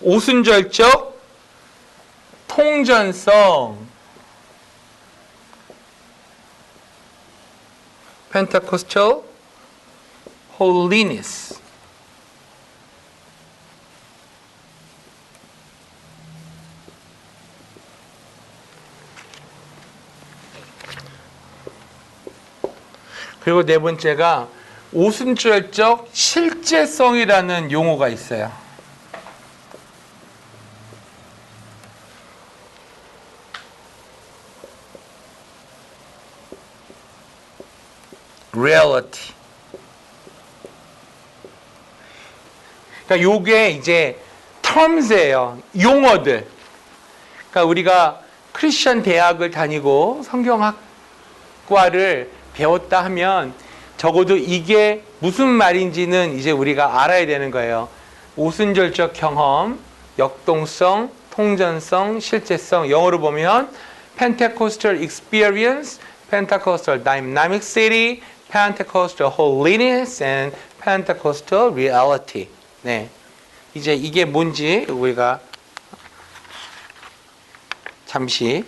Speaker 1: 오순절적 통전성 Pentecostal holiness. 그리고 네 번째가 오순절적 실제성이라는 용어가 있어요. reality. 그러니까 요게 이제 terms예요. 용어들. 그러니까 우리가 크리스천 대학을 다니고 성경학과를 배웠다 하면 적어도 이게 무슨 말인지는 이제 우리가 알아야 되는 거예요. 오순절적 경험, 역동성, 통전성, 실제성. 영어로 보면 Pentecostal experience, Pentecostal dynamic city, Pentecostal holiness, and Pentecostal reality. 네, 이제 이게 뭔지 우리가 잠시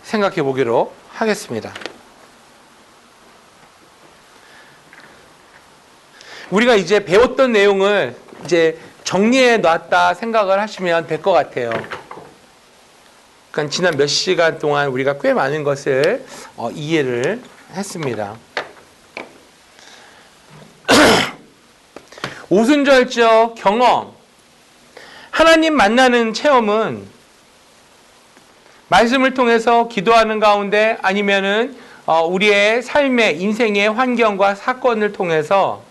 Speaker 1: 생각해 보기로 하겠습니다. 우리가 이제 배웠던 내용을 이제 정리해 놨다 생각을 하시면 될 것 같아요. 그러니까 지난 몇 시간 동안 우리가 꽤 많은 것을 이해를 했습니다. 오순절적 경험, 하나님 만나는 체험은 말씀을 통해서 기도하는 가운데 아니면은 우리의 삶의 인생의 환경과 사건을 통해서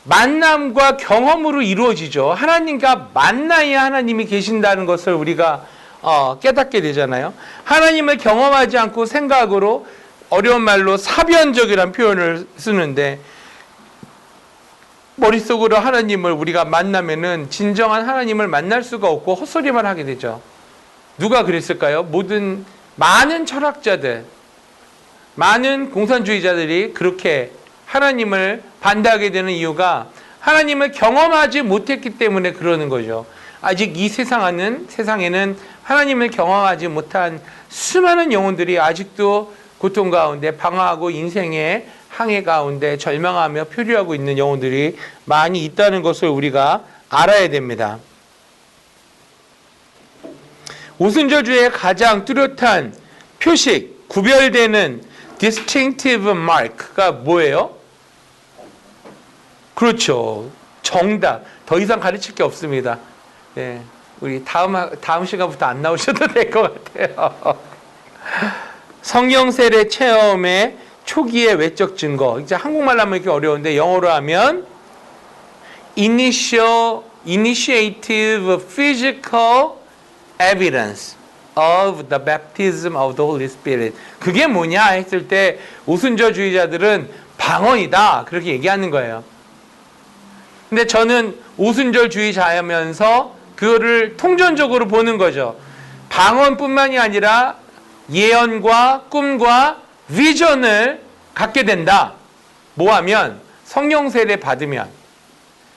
Speaker 1: 만남과 경험으로 이루어지죠. 하나님과 만나야 하나님이 계신다는 것을 우리가 깨닫게 되잖아요. 하나님을 경험하지 않고 생각으로, 어려운 말로 사변적이라는 표현을 쓰는데, 머릿속으로 하나님을 우리가 만나면은 진정한 하나님을 만날 수가 없고 헛소리만 하게 되죠. 누가 그랬을까요? 많은 철학자들, 많은 공산주의자들이 그렇게 하나님을 반대하게 되는 이유가 하나님을 경험하지 못했기 때문에 그러는 거죠. 아직 이 세상에는 하나님을 경험하지 못한 수많은 영혼들이 아직도 고통 가운데 방황하고 인생의 항해 가운데 절망하며 표류하고 있는 영혼들이 많이 있다는 것을 우리가 알아야 됩니다. 오순절주의 가장 뚜렷한 표식, 구별되는 distinctive mark가 뭐예요? 그렇죠. 정답. 더 이상 가르칠 게 없습니다. 네, 우리 다음 시간부터 안 나오셔도 될 것 같아요. 성령 세례 체험의 초기의 외적 증거. 이제 한국말로 하면 이렇게 어려운데 영어로 하면 initiative physical evidence of the baptism of the Holy Spirit. 그게 뭐냐 했을 때 오순절주의자들은 방언이다 그렇게 얘기하는 거예요. 근데 저는 오순절주의자이면서 그거를 통전적으로 보는 거죠. 방언뿐만이 아니라 예언과 꿈과 비전을 갖게 된다. 뭐하면? 성령 세례 받으면.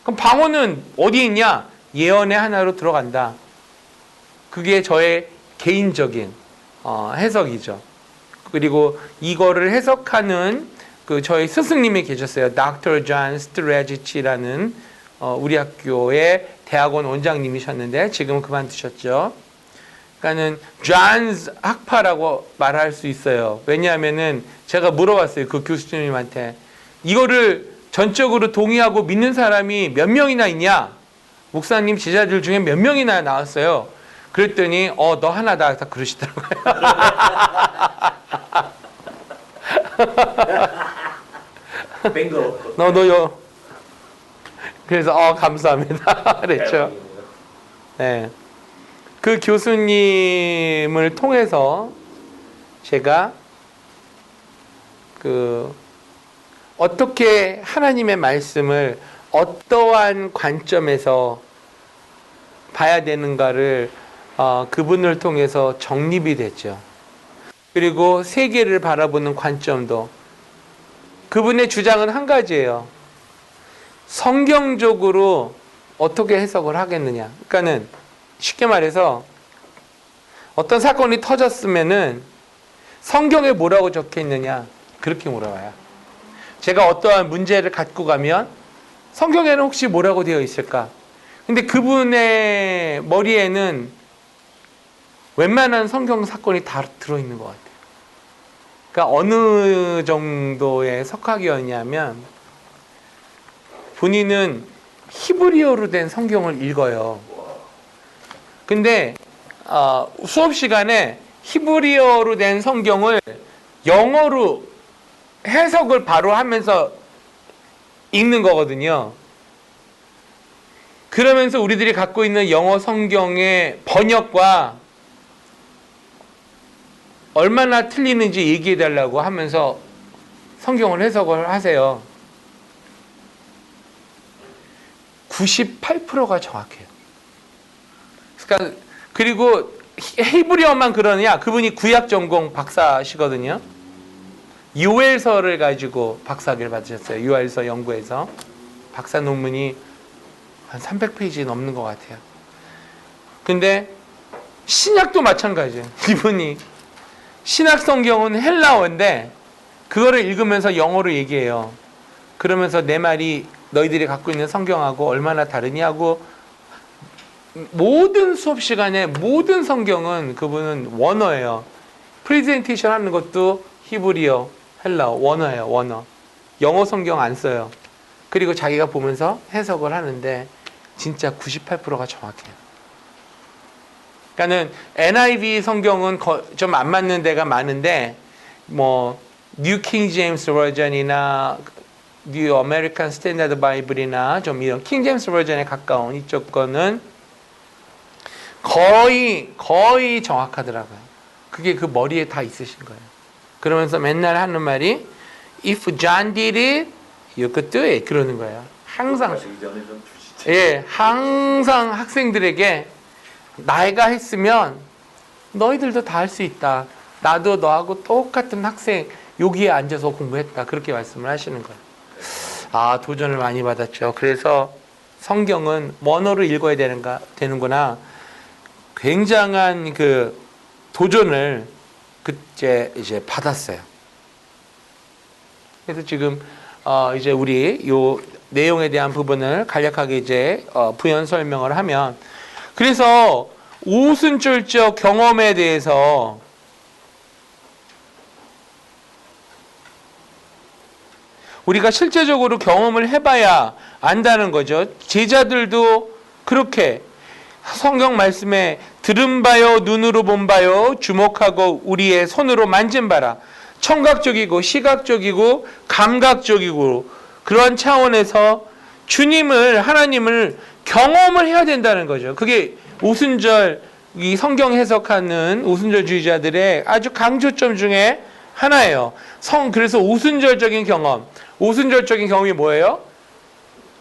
Speaker 1: 그럼 방언은 어디 있냐? 예언의 하나로 들어간다. 그게 저의 개인적인 해석이죠. 그리고 이거를 해석하는 저희 스승님이 계셨어요. Dr. John Stragich라는 우리 학교의 대학원 원장님이셨는데 지금은 그만두셨죠. 그러니까는 John's 학파라고 말할 수 있어요. 왜냐하면은 제가 물어봤어요. 그 교수님한테 이거를 전적으로 동의하고 믿는 사람이 몇 명이나 있냐? 목사님 제자들 중에 몇 명이나 나왔어요. 그랬더니 너 하나다 다 그러시더라고요.
Speaker 3: 뱅거.
Speaker 1: 너요. 그래서 감사합니다. 그랬죠. 네. 그 교수님을 통해서 제가 어떻게 하나님의 말씀을 어떠한 관점에서 봐야 되는가를 그분을 통해서 정립이 됐죠. 그리고 세계를 바라보는 관점도 그분의 주장은 한 가지예요. 성경적으로 어떻게 해석을 하겠느냐. 그러니까는 쉽게 말해서 어떤 사건이 터졌으면은 성경에 뭐라고 적혀 있느냐 그렇게 물어봐요. 제가 어떠한 문제를 갖고 가면 성경에는 혹시 뭐라고 되어 있을까? 근데 그분의 머리에는 웬만한 성경 사건이 다 들어있는 것 같아요. 그러니까 어느 정도의 석학이었냐면 본인은 히브리어로 된 성경을 읽어요. 근데 수업 시간에 히브리어로 된 성경을 영어로 해석을 바로 하면서 읽는 거거든요. 그러면서 우리들이 갖고 있는 영어 성경의 번역과 얼마나 틀리는지 얘기해 달라고 하면서 성경을 해석을 하세요. 98%가 정확해요. 그러니까 그리고 히브리어만 그러냐? 그분이 구약 전공 박사시거든요. 요엘서를 가지고 박사학위를 받으셨어요. 요엘서 연구에서 박사 논문이 한 300페이지 넘는 것 같아요. 근데 신약도 마찬가지예요. 이분이 신약 성경은 헬라어인데 그거를 읽으면서 영어로 얘기해요. 그러면서 내 말이 너희들이 갖고 있는 성경하고 얼마나 다르냐고 모든 수업 시간에 모든 성경은 그분은 원어예요. 프레젠테이션 하는 것도 히브리어, 헬라어, 원어예요. 원어. 영어 성경 안 써요. 그리고 자기가 보면서 해석을 하는데 진짜 98%가 정확해요. 그러니까는 NIV 성경은 좀 안 맞는 데가 많은데 뭐 New King James Version이나 New American Standard Bible이나 좀 이런 King James Version에 가까운 이쪽 거는 거의 정확하더라고요. 그게 그 머리에 다 있으신 거예요. 그러면서 맨날 하는 말이 If John did it, you could do it. 그러는 거예요. 항상 예, 항상 학생들에게 나이가 했으면 너희들도 다 할 수 있다. 나도 너하고 똑같은 학생 여기에 앉아서 공부했다. 그렇게 말씀을 하시는 거예요. 도전을 많이 받았죠. 그래서 성경은 원어로 읽어야 되는구나. 굉장한 그 도전을 그때 이제 받았어요. 그래서 지금 이제 우리 요 내용에 대한 부분을 간략하게 이제 부연 설명을 하면, 그래서 오순절적 경험에 대해서 우리가 실제적으로 경험을 해봐야 안다는 거죠. 제자들도 그렇게 성경 말씀에 들은 바요, 눈으로 본 바요, 주목하고 우리의 손으로 만진 바라. 청각적이고 시각적이고 감각적이고 그런 차원에서 주님을, 하나님을 경험을 해야 된다는 거죠. 그게 오순절, 이 성경 해석하는 오순절주의자들의 아주 강조점 중에 하나예요. 그래서 오순절적인 경험이 뭐예요?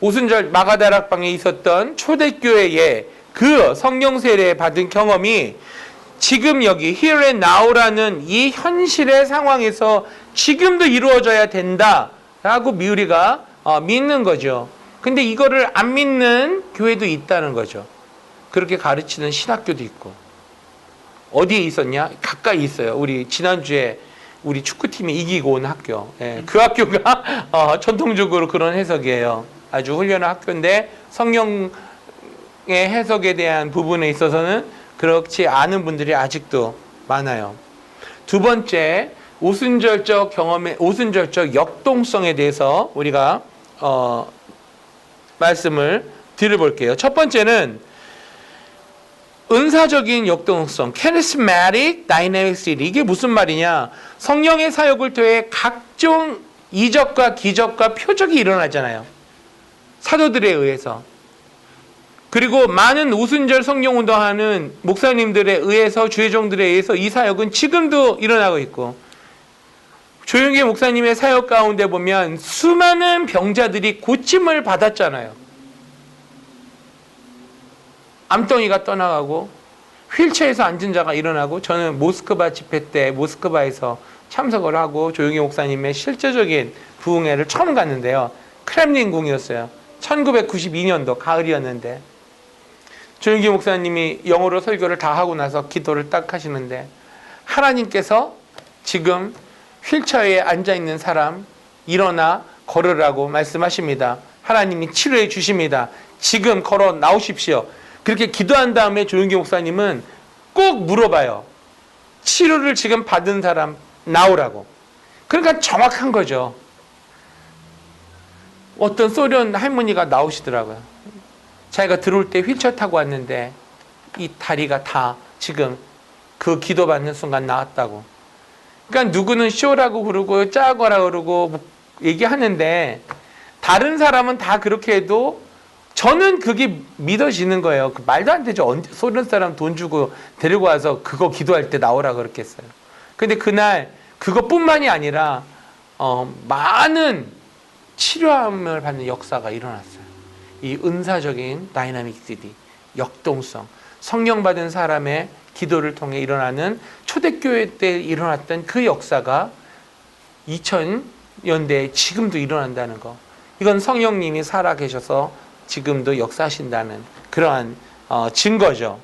Speaker 1: 오순절 마가다락방에 있었던 초대교회의 그 성령 세례 받은 경험이 지금 여기 here and now라는 이 현실의 상황에서 지금도 이루어져야 된다라고 우리가 믿는 거죠. 근데 이거를 안 믿는 교회도 있다는 거죠. 그렇게 가르치는 신학교도 있고. 어디에 있었냐? 가까이 있어요. 우리 지난주에 우리 축구팀이 이기고 온 학교. 예, 그 학교가 전통적으로 그런 해석이에요. 아주 훌륭한 학교인데 성경의 해석에 대한 부분에 있어서는 그렇지 않은 분들이 아직도 많아요. 두 번째, 오순절적 경험의 오순절적 역동성에 대해서 우리가 말씀을 드려볼게요. 첫 번째는 은사적인 역동성, charismatic dynamicity. 이게 무슨 말이냐? 성령의 사역을 통해 각종 이적과 기적과 표적이 일어나잖아요. 사도들에 의해서. 그리고 많은 오순절 성령운동하는 목사님들에 의해서, 주의종들에 의해서 이 사역은 지금도 일어나고 있고, 조용기 목사님의 사역 가운데 보면 수많은 병자들이 고침을 받았잖아요. 암덩이가 떠나가고 휠체어에서 앉은 자가 일어나고, 저는 모스크바 집회 때 모스크바에서 참석을 하고 조용히 목사님의 실제적인 부흥회를 처음 갔는데요. 크렘린궁이었어요. 1992년도 가을이었는데 조용기 목사님이 영어로 설교를 다 하고 나서 기도를 딱 하시는데, 하나님께서 지금 휠체어에 앉아있는 사람 일어나 걸으라고 말씀하십니다. 하나님이 치료해 주십니다. 지금 걸어 나오십시오. 그렇게 기도한 다음에 조용기 목사님은 꼭 물어봐요. 치료를 지금 받은 사람 나오라고. 그러니까 정확한 거죠. 어떤 소련 할머니가 나오시더라고요. 자기가 들어올 때 휠체어 타고 왔는데 이 다리가 다 지금 그 기도받는 순간 나왔다고. 그러니까 누구는 쇼라고 그러고 짜거라고 그러고 얘기하는데, 다른 사람은 다 그렇게 해도 저는 그게 믿어지는 거예요. 말도 안 되죠. 소련 사람 돈 주고 데리고 와서 그거 기도할 때 나오라 그랬겠어요. 근데 그날 그것뿐만이 아니라 많은 치료함을 받는 역사가 일어났어요. 이 은사적인 다이나믹시티, 역동성, 성령 받은 사람의 기도를 통해 일어나는 초대교회 때 일어났던 그 역사가 2000년대에 지금도 일어난다는 거. 이건 성령님이 살아계셔서 지금도 역사하신다는 그러한 증거죠.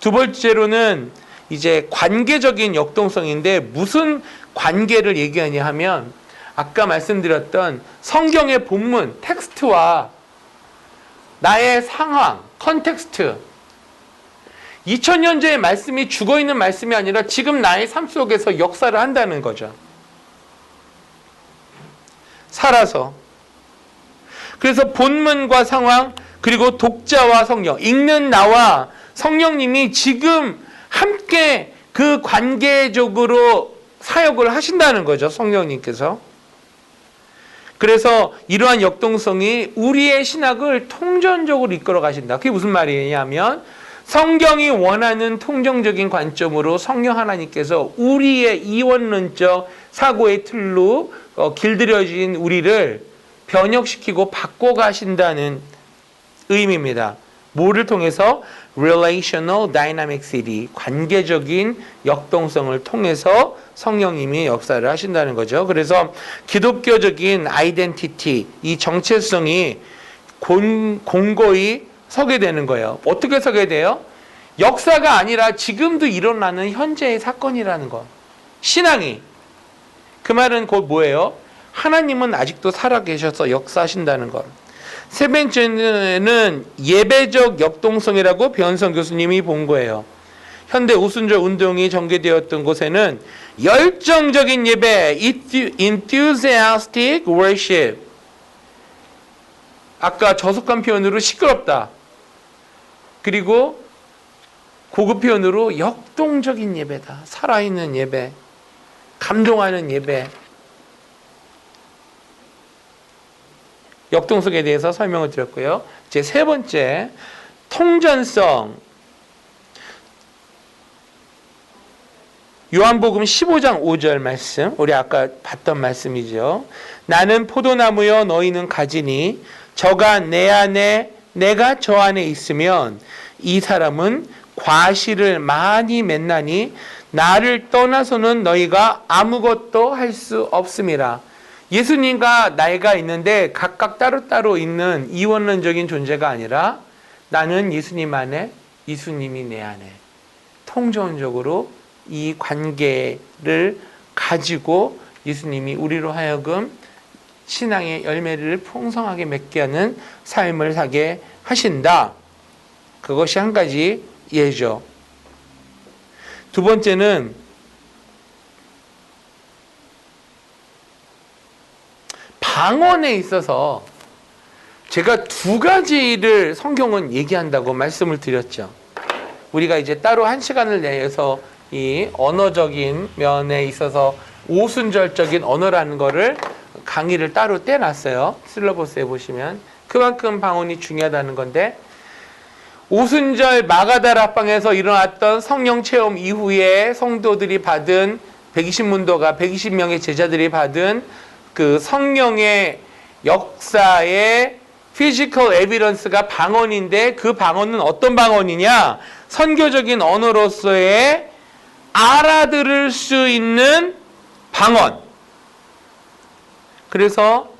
Speaker 1: 두 번째로는 이제 관계적인 역동성인데, 무슨 관계를 얘기하냐 하면, 아까 말씀드렸던 성경의 본문, 텍스트와 나의 상황, 컨텍스트, 2000년 전의 말씀이 죽어있는 말씀이 아니라 지금 나의 삶 속에서 역사를 한다는 거죠. 살아서. 그래서 본문과 상황, 그리고 독자와 성령, 읽는 나와 성령님이 지금 함께 그 관계적으로 사역을 하신다는 거죠. 성령님께서. 그래서 이러한 역동성이 우리의 신학을 통전적으로 이끌어 가신다. 그게 무슨 말이냐면, 성경이 원하는 통정적인 관점으로 성령 하나님께서 우리의 이원론적 사고의 틀로 길들여진 우리를 변혁시키고 바꿔가신다는 의미입니다. 뭐를 통해서? Relational Dynamicity, 관계적인 역동성을 통해서 성령님이 역사를 하신다는 거죠. 그래서 기독교적인 아이덴티티, 이 정체성이 공고히 서게 되는 거예요. 어떻게 서게 돼요? 역사가 아니라 지금도 일어나는 현재의 사건이라는 거. 신앙이. 그 말은 곧 뭐예요? 하나님은 아직도 살아계셔서 역사하신다는 것. 세 번째는 예배적 역동성이라고 변성 교수님이 본 거예요. 현대 오순절 운동이 전개되었던 곳에는 열정적인 예배, enthusiastic worship. 아까 저속한 표현으로 시끄럽다. 그리고 고급 표현으로 역동적인 예배다. 살아있는 예배, 감동하는 예배. 역동성에 대해서 설명을 드렸고요. 제 세 번째, 통전성. 요한복음 15장 5절 말씀, 우리 아까 봤던 말씀이죠. 나는 포도나무여 너희는 가지니 저가 내 안에 내가 저 안에 있으면 이 사람은 과실을 많이 맺나니 나를 떠나서는 너희가 아무것도 할 수 없음이라. 예수님과 나이가 있는데 각각 따로따로 있는 이원론적인 존재가 아니라 나는 예수님 안에, 예수님이 내 안에, 통전적으로 이 관계를 가지고 예수님이 우리로 하여금 신앙의 열매를 풍성하게 맺게 하는 삶을 사게 하신다. 그것이 한 가지 예죠. 두 번째는 방언에 있어서 제가 두 가지를 성경은 얘기한다고 말씀을 드렸죠. 우리가 이제 따로 한 시간을 내서 이 언어적인 면에 있어서 오순절적인 언어라는 거를 강의를 따로 떼놨어요. 실러버스에 보시면 그만큼 방언이 중요하다는 건데, 오순절 마가다락방에서 일어났던 성령 체험 이후에 성도들이 받은 120문도가 120명의 제자들이 받은 그 성령의 역사의 physical evidence가 방언인데 그 방언은 어떤 방언이냐? 선교적인 언어로서의 알아들을 수 있는 방언. 그래서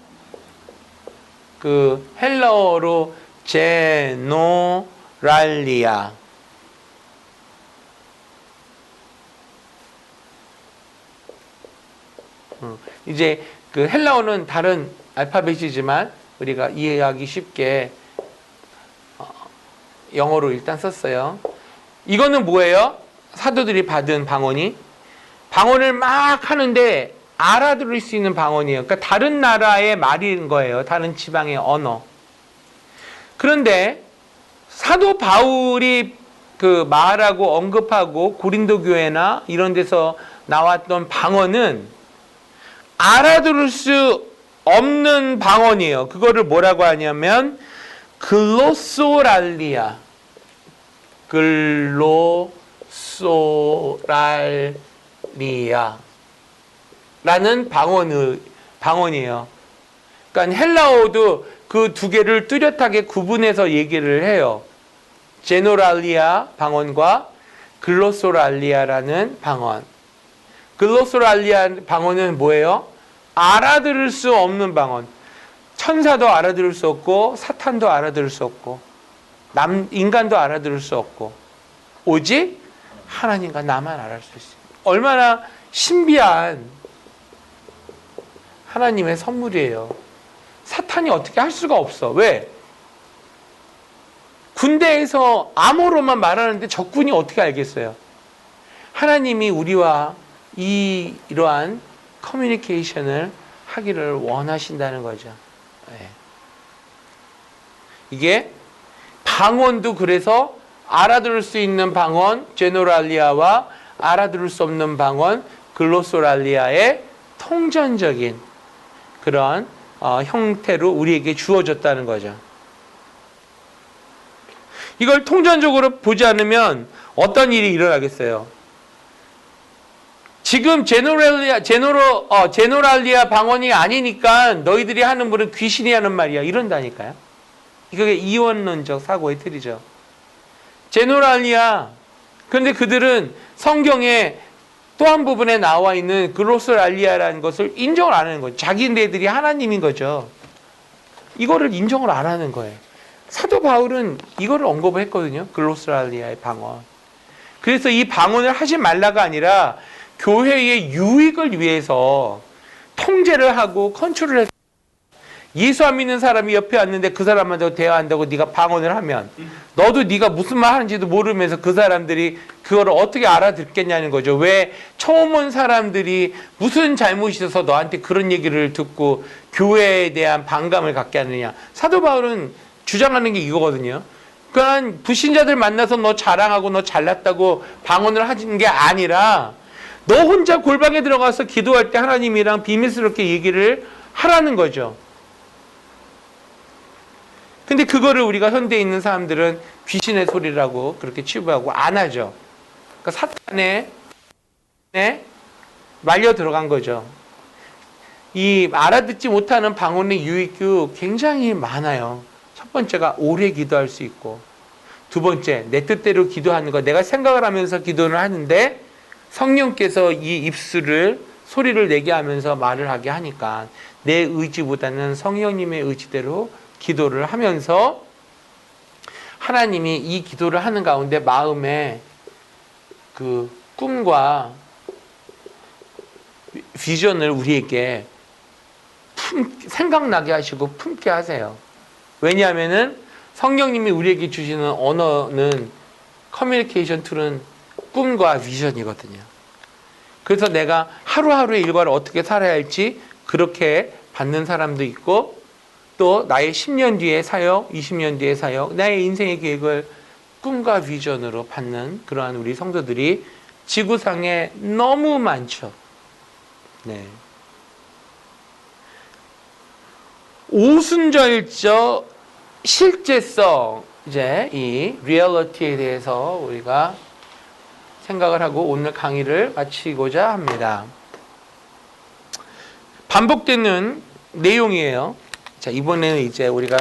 Speaker 1: 그 헬라어로 제노랄리아. 이제 그 헬라어는 다른 알파벳이지만 우리가 이해하기 쉽게 영어로 일단 썼어요. 이거는 뭐예요? 사도들이 받은 방언이 방언을 막 하는데 알아들을 수 있는 방언이에요. 그러니까 다른 나라의 말인 거예요. 다른 지방의 언어. 그런데 사도 바울이 그 말하고 언급하고 고린도 교회나 이런 데서 나왔던 방언은 알아들을 수 없는 방언이에요. 그거를 뭐라고 하냐면 글로소랄리아. 글로소랄리아 라는 방언이에요. 그러니까 헬라어도 그 두 개를 뚜렷하게 구분해서 얘기를 해요. 제노랄리아 방언과 글로소랄리아라는 방언. 글로소랄리아 방언은 뭐예요? 알아들을 수 없는 방언. 천사도 알아들을 수 없고 사탄도 알아들을 수 없고 인간도 알아들을 수 없고 오직 하나님과 나만 알아들 수 있어요. 얼마나 신비한 하나님의 선물이에요. 사탄이 어떻게 할 수가 없어. 왜? 군대에서 암호로만 말하는데 적군이 어떻게 알겠어요? 하나님이 우리와 이러한 커뮤니케이션을 하기를 원하신다는 거죠. 네. 이게 방언도 그래서 알아들을 수 있는 방언 제노랄리아와 알아들을 수 없는 방언 글로소랄리아의 통전적인 그런 형태로 우리에게 주어졌다는 거죠. 이걸 통전적으로 보지 않으면 어떤 일이 일어나겠어요? 지금 제노랄리아 방언이 아니니까 너희들이 하는 말은 귀신이 하는 말이야. 이런다니까요. 이게 이원론적 사고의 틀이죠. 제노랄리아. 그런데 그들은 성경에 또 한 부분에 나와 있는 글로소랄리아라는 것을 인정을 안 하는 거죠. 자기네들이 하나님인 거죠. 이거를 인정을 안 하는 거예요. 사도 바울은 이거를 언급을 했거든요. 글로소랄리아의 방언. 그래서 이 방언을 하지 말라가 아니라 교회의 유익을 위해서 통제를 하고 컨트롤을 해서 예수 안 믿는 사람이 옆에 왔는데 그 사람한테 대화한다고 네가 방언을 하면 너도 네가 무슨 말 하는지도 모르면서 그 사람들이 그거를 어떻게 알아듣겠냐는 거죠. 왜 처음 온 사람들이 무슨 잘못이 있어서 너한테 그런 얘기를 듣고 교회에 대한 반감을 갖게 하느냐. 사도 바울은 주장하는 게 이거거든요. 그러니까 불신자들 만나서 너 자랑하고 너 잘났다고 방언을 하는 게 아니라 너 혼자 골방에 들어가서 기도할 때 하나님이랑 비밀스럽게 얘기를 하라는 거죠. 근데 그거를 우리가 현대에 있는 사람들은 귀신의 소리라고 그렇게 치부하고 안 하죠. 그러니까 사탄에 말려 들어간 거죠. 이 알아듣지 못하는 방언의 유익도 굉장히 많아요. 첫 번째가 오래 기도할 수 있고, 두 번째 내 뜻대로 기도하는 거. 내가 생각을 하면서 기도를 하는데 성령께서 이 입술을 소리를 내게 하면서 말을 하게 하니까 내 의지보다는 성령님의 의지대로 기도를 하면서 하나님이 이 기도를 하는 가운데 마음에 그 꿈과 비전을 우리에게 생각나게 하시고 품게 하세요. 왜냐하면은 성령님이 우리에게 주시는 언어는 커뮤니케이션 툴은 꿈과 비전이거든요. 그래서 내가 하루하루의 일과를 어떻게 살아야 할지 그렇게 받는 사람도 있고, 또 나의 10년 뒤의 사역, 20년 뒤의 사역, 나의 인생의 계획을 꿈과 비전으로 받는 그러한 우리 성도들이 지구상에 너무 많죠. 네. 오순절적 실제성, 이제 이 리얼리티에 대해서 우리가 생각을 하고 오늘 강의를 마치고자 합니다. 반복되는 내용이에요. 자, 이번에는 이제 우리가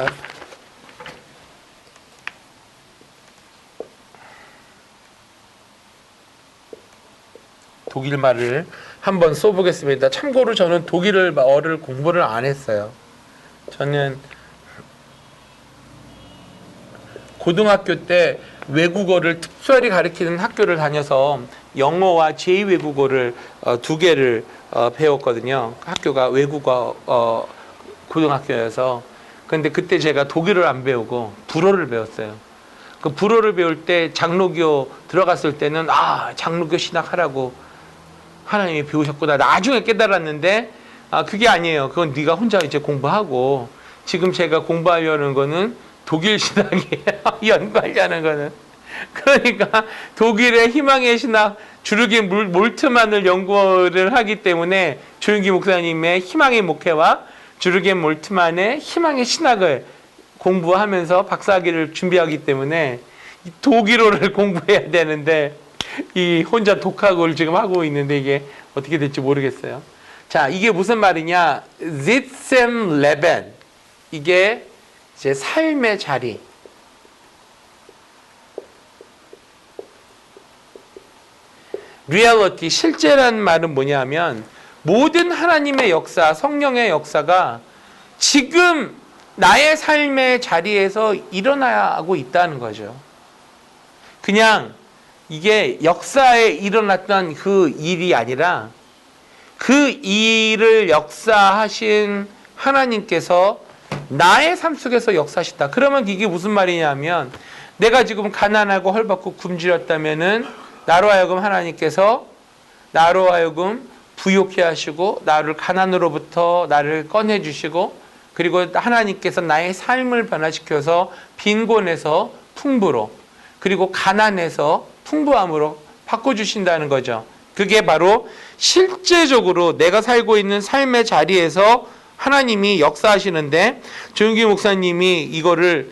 Speaker 1: 독일 말을 한번 써보겠습니다. 참고로 저는 독일어를 공부를 안 했어요. 저는 고등학교 때 외국어를 특별히 가르치는 학교를 다녀서 영어와 제2외국어를 두 개를 배웠거든요. 학교가 외국어 고등학교여서. 근데 그때 제가 독일어를 안 배우고 불어를 배웠어요. 그 불어를 배울 때 장로교 들어갔을 때는 장로교 신학하라고 하나님이 배우셨구나. 나중에 깨달았는데 그게 아니에요. 그건 네가 혼자 이제 공부하고, 지금 제가 공부하려는 거는 독일 신학이에요. 연구하려는 거는. 그러니까 독일의 희망의 신학 주르기 몰트만을 연구를 하기 때문에 조윤기 목사님의 희망의 목회와 주르기 몰트만의 희망의 신학을 공부하면서 박사학위를 준비하기 때문에 독일어를 공부해야 되는데 이 혼자 독학을 지금 하고 있는데 이게 어떻게 될지 모르겠어요. 자, 이게 무슨 말이냐? Sitzen Leben. 이게 제 삶의 자리. Reality, 실제라는 말은 뭐냐면 모든 하나님의 역사, 성령의 역사가 지금 나의 삶의 자리에서 일어나고 있다는 거죠. 그냥 이게 역사에 일어났던 그 일이 아니라 그 일을 역사하신 하나님께서 나의 삶 속에서 역사하신다. 그러면 이게 무슨 말이냐면 내가 지금 가난하고 헐벗고 굶주렸다면은 나로 하여금 하나님께서 나로 하여금 부욕해 하시고 나를 가난으로부터 나를 꺼내 주시고, 그리고 하나님께서 나의 삶을 변화시켜서 빈곤에서 풍부로, 그리고 가난에서 풍부함으로 바꿔주신다는 거죠. 그게 바로 실제적으로 내가 살고 있는 삶의 자리에서 하나님이 역사하시는데, 조윤기 목사님이 이거를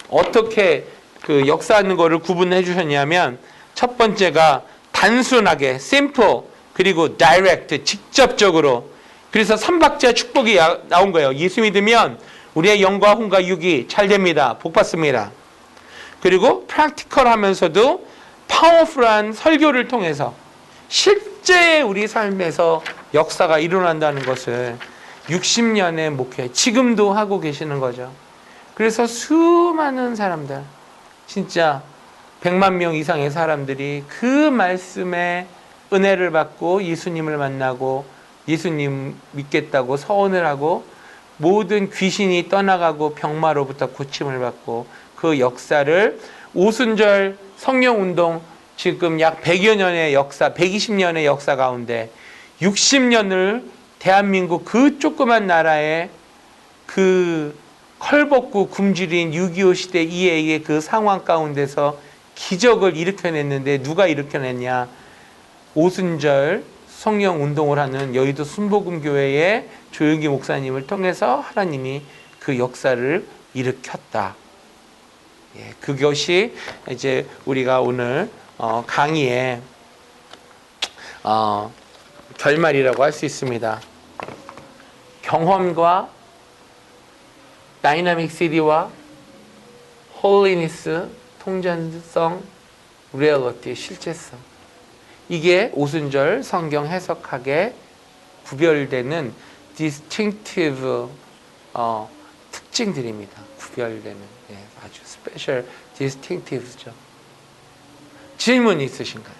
Speaker 1: 어떻게 역사하는 거를 구분해 주셨냐면, 첫 번째가 단순하게 simple, 그리고 direct, 직접적으로. 그래서 삼박자 축복이 나온 거예요. 예수 믿으면 우리의 영과 혼과 육이 잘 됩니다. 복 받습니다. 그리고 practical 하면서도 powerful한 설교를 통해서 실제 우리 삶에서 역사가 일어난다는 것을 60년의 목회, 지금도 하고 계시는 거죠. 그래서 수많은 사람들, 진짜 100만 명 이상의 사람들이 그 말씀에 은혜를 받고 예수님을 만나고 예수님 믿겠다고 서원을 하고 모든 귀신이 떠나가고 병마로부터 고침을 받고, 그 역사를 오순절 성령운동, 지금 약 100여 년의 역사, 120년의 역사 가운데 60년을 대한민국 그 조그만 나라에 그 헐벗고 굶주린 6.25 시대 이해의 그 상황 가운데서 기적을 일으켜냈는데, 누가 일으켜냈냐? 오순절 성령 운동을 하는 여의도 순복음교회의 조윤기 목사님을 통해서 하나님이 그 역사를 일으켰다. 예, 그것이 이제 우리가 오늘 강의의 결말이라고 할 수 있습니다. 경험과 다이나믹 시티와 홀리니스, 통전성, 리얼리티, 실제성. 이게 오순절 성경 해석학에 구별되는 distinctive 특징들입니다. 구별되는, 아주 special distinctive죠. 질문 있으신가요?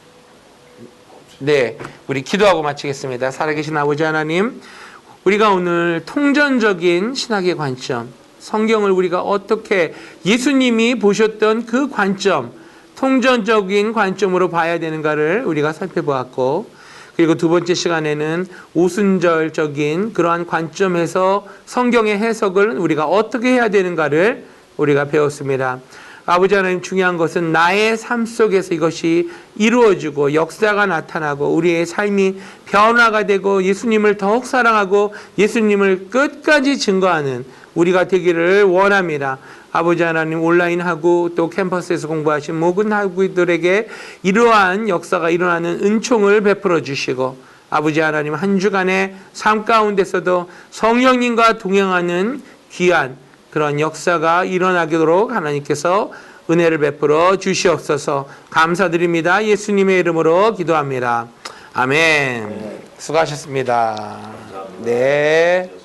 Speaker 1: 네, 우리 기도하고 마치겠습니다. 살아계신 아버지 하나님, 우리가 오늘 통전적인 신학의 관점, 성경을 우리가 어떻게 예수님이 보셨던 그 관점, 통전적인 관점으로 봐야 되는가를 우리가 살펴보았고, 그리고 두 번째 시간에는 오순절적인 그러한 관점에서 성경의 해석을 우리가 어떻게 해야 되는가를 우리가 배웠습니다. 아버지 하나님, 중요한 것은 나의 삶 속에서 이것이 이루어지고 역사가 나타나고 우리의 삶이 변화가 되고 예수님을 더욱 사랑하고 예수님을 끝까지 증거하는 우리가 되기를 원합니다. 아버지 하나님, 온라인하고 또 캠퍼스에서 공부하신 모든 학우들에게 이러한 역사가 일어나는 은총을 베풀어 주시고, 아버지 하나님, 한 주간의 삶 가운데서도 성령님과 동행하는 귀한 그런 역사가 일어나도록 하나님께서 은혜를 베풀어 주시옵소서. 감사드립니다. 예수님의 이름으로 기도합니다. 아멘. 수고하셨습니다. 네.